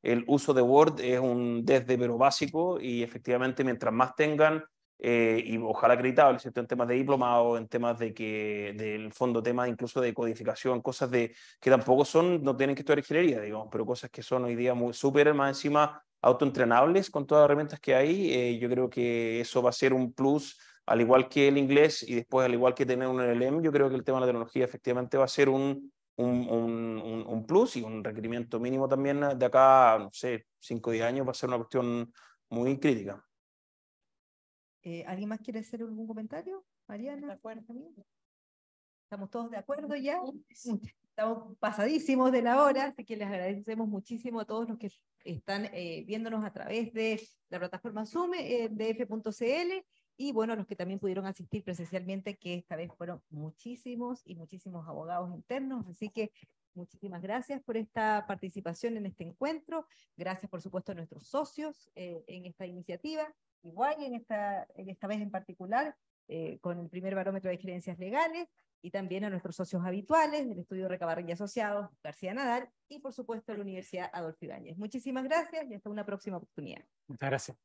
el uso de Word es desde pero básico, y efectivamente mientras más tengan, y ojalá acreditable, ¿cierto? En temas de diplomado, en temas del fondo, temas incluso de codificación, cosas que tampoco no tienen que estudiar ingeniería, digamos, pero cosas que son hoy día súper más encima autoentrenables con todas las herramientas que hay. Yo creo que eso va a ser un plus al igual que el inglés y después al igual que tener un LLM, yo creo que el tema de la tecnología efectivamente va a ser un plus y un requerimiento mínimo también de acá, no sé, 5 o 10 años, va a ser una cuestión muy crítica. ¿Alguien más quiere hacer algún comentario? Mariana, ¿de acuerdo también? ¿Estamos todos de acuerdo ya? Estamos pasadísimos de la hora, así que les agradecemos muchísimo a todos los que están viéndonos a través de la plataforma Zoom, df.cl, y bueno, los que también pudieron asistir presencialmente, que esta vez fueron muchísimos y muchísimos abogados internos, así que muchísimas gracias por esta participación en este encuentro, gracias por supuesto a nuestros socios en esta iniciativa, igual en esta vez en particular, con el primer barómetro de gerencias legales, y también a nuestros socios habituales del Estudio Recabarren y Asociados, García Nadal, y por supuesto a la Universidad Adolfo Ibáñez. Muchísimas gracias y hasta una próxima oportunidad. Muchas gracias.